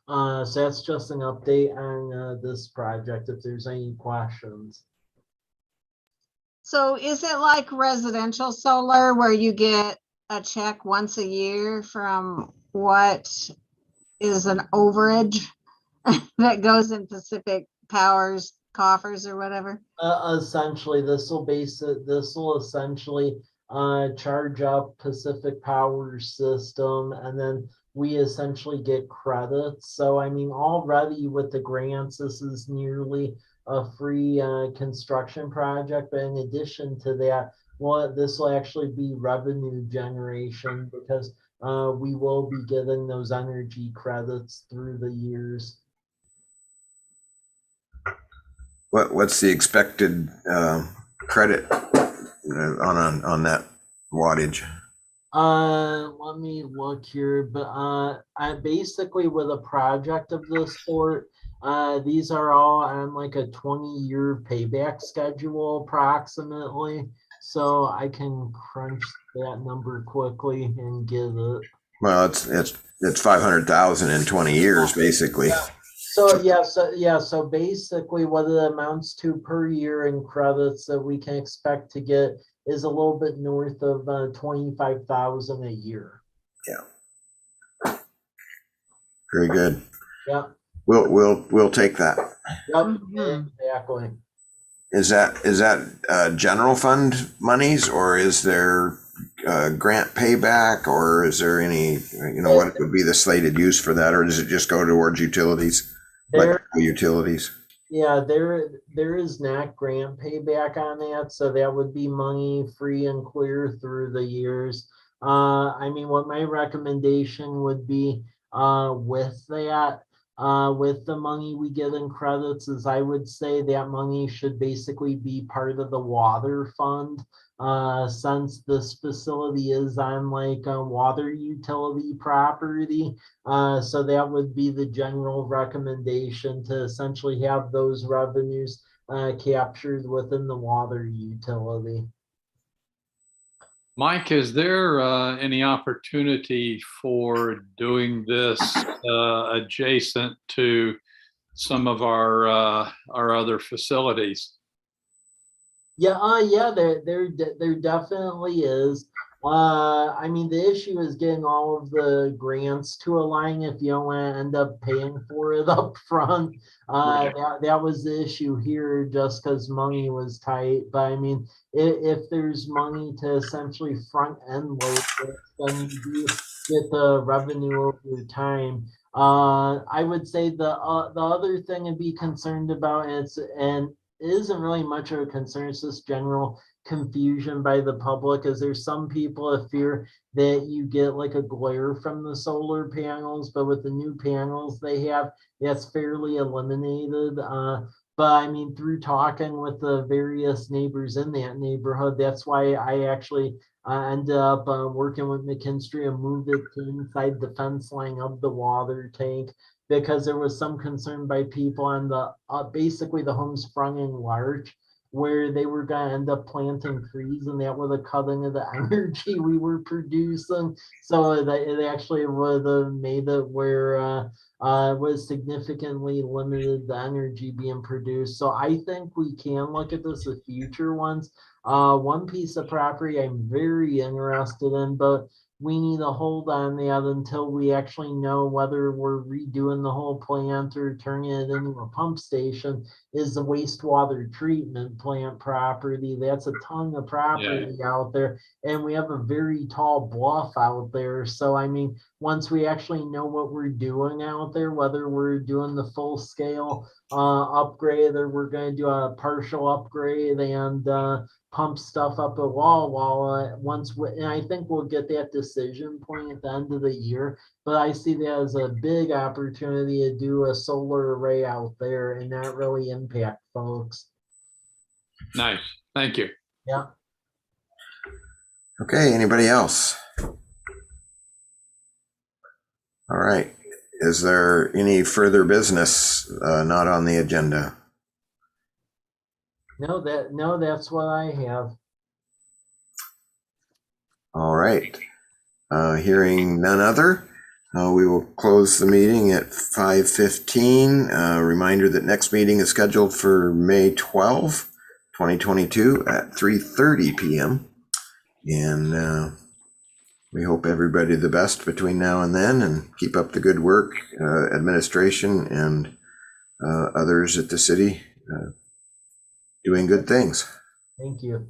So that's just an update on this project if there's any questions. So is it like residential solar where you get a check once a year from what is an overage that goes in Pacific Power's coffers or whatever? Essentially, this will essentially charge up Pacific Power system, and then we essentially get credits. So I mean, already with the grants, this is nearly a free construction project. But in addition to that, well, this will actually be revenue generation because we will be getting those energy credits through the years. What's the expected credit on that wattage? Let me look here, but I basically with a project of this sort, these are all on like a 20-year payback schedule approximately. So I can crunch that number quickly and get it. Well, it's 500,000 in 20 years, basically. So basically what it amounts to per year in credits that we can expect to get is a little bit north of 25,000 a year. Yeah. Very good. Yeah. We'll take that. Yep, exactly. Is that general fund monies, or is there grant payback, or is there any, what would be the slated use for that, or does it just go towards utilities, utilities? Yeah, there is not grant payback on that, so that would be money free and clear through the years. I mean, what my recommendation would be with that, with the money we get in credits, is I would say that money should basically be part of the water fund. Since this facility is on like a water utility property. So that would be the general recommendation, to essentially have those revenues captured within the water utility. Mike, is there any opportunity for doing this adjacent to some of our other facilities? Yeah, there definitely is. I mean, the issue is getting all of the grants to align if you don't want to end up paying for it up front. That was the issue here, just because money was tight. But I mean, if there's money to essentially front end load it, then you do get the revenue over time. I would say the other thing to be concerned about is, and it isn't really much of a concern, it's just general confusion by the public, is there's some people that fear that you get like a glare from the solar panels, but with the new panels they have, that's fairly eliminated. But I mean, through talking with the various neighbors in that neighborhood, that's why I actually ended up working with McKinstry and moved it to inside the fence line of the water tank, because there was some concern by people on the basically the home sprung in Larch, where they were going to end up planting trees, and that would have cut into the energy we were producing. So it actually would have made it where it was significantly limited the energy being produced. So I think we can look at this as future ones. One piece of property I'm very interested in, but we need a hold on that until we actually know whether we're redoing the whole plant or turning it into a pump station, is the wastewater treatment plant property. That's a ton of property out there. And we have a very tall bluff out there. So, I mean, once we actually know what we're doing out there, whether we're doing the full scale upgrade or we're going to do a partial upgrade and pump stuff up a wall and I think we'll get that decision point at the end of the year. But I see that as a big opportunity to do a solar array out there and not really impact folks. Nice. Thank you. Yeah. Okay, anybody else? All right. Is there any further business not on the agenda? No, that's what I have. All right. Hearing none other, we will close the meeting at 5:15. Reminder that next meeting is scheduled for May 12, 2022 at 3:30 p.m. And we hope everybody the best between now and then, and keep up the good work, administration and others at the city doing good things. Thank you.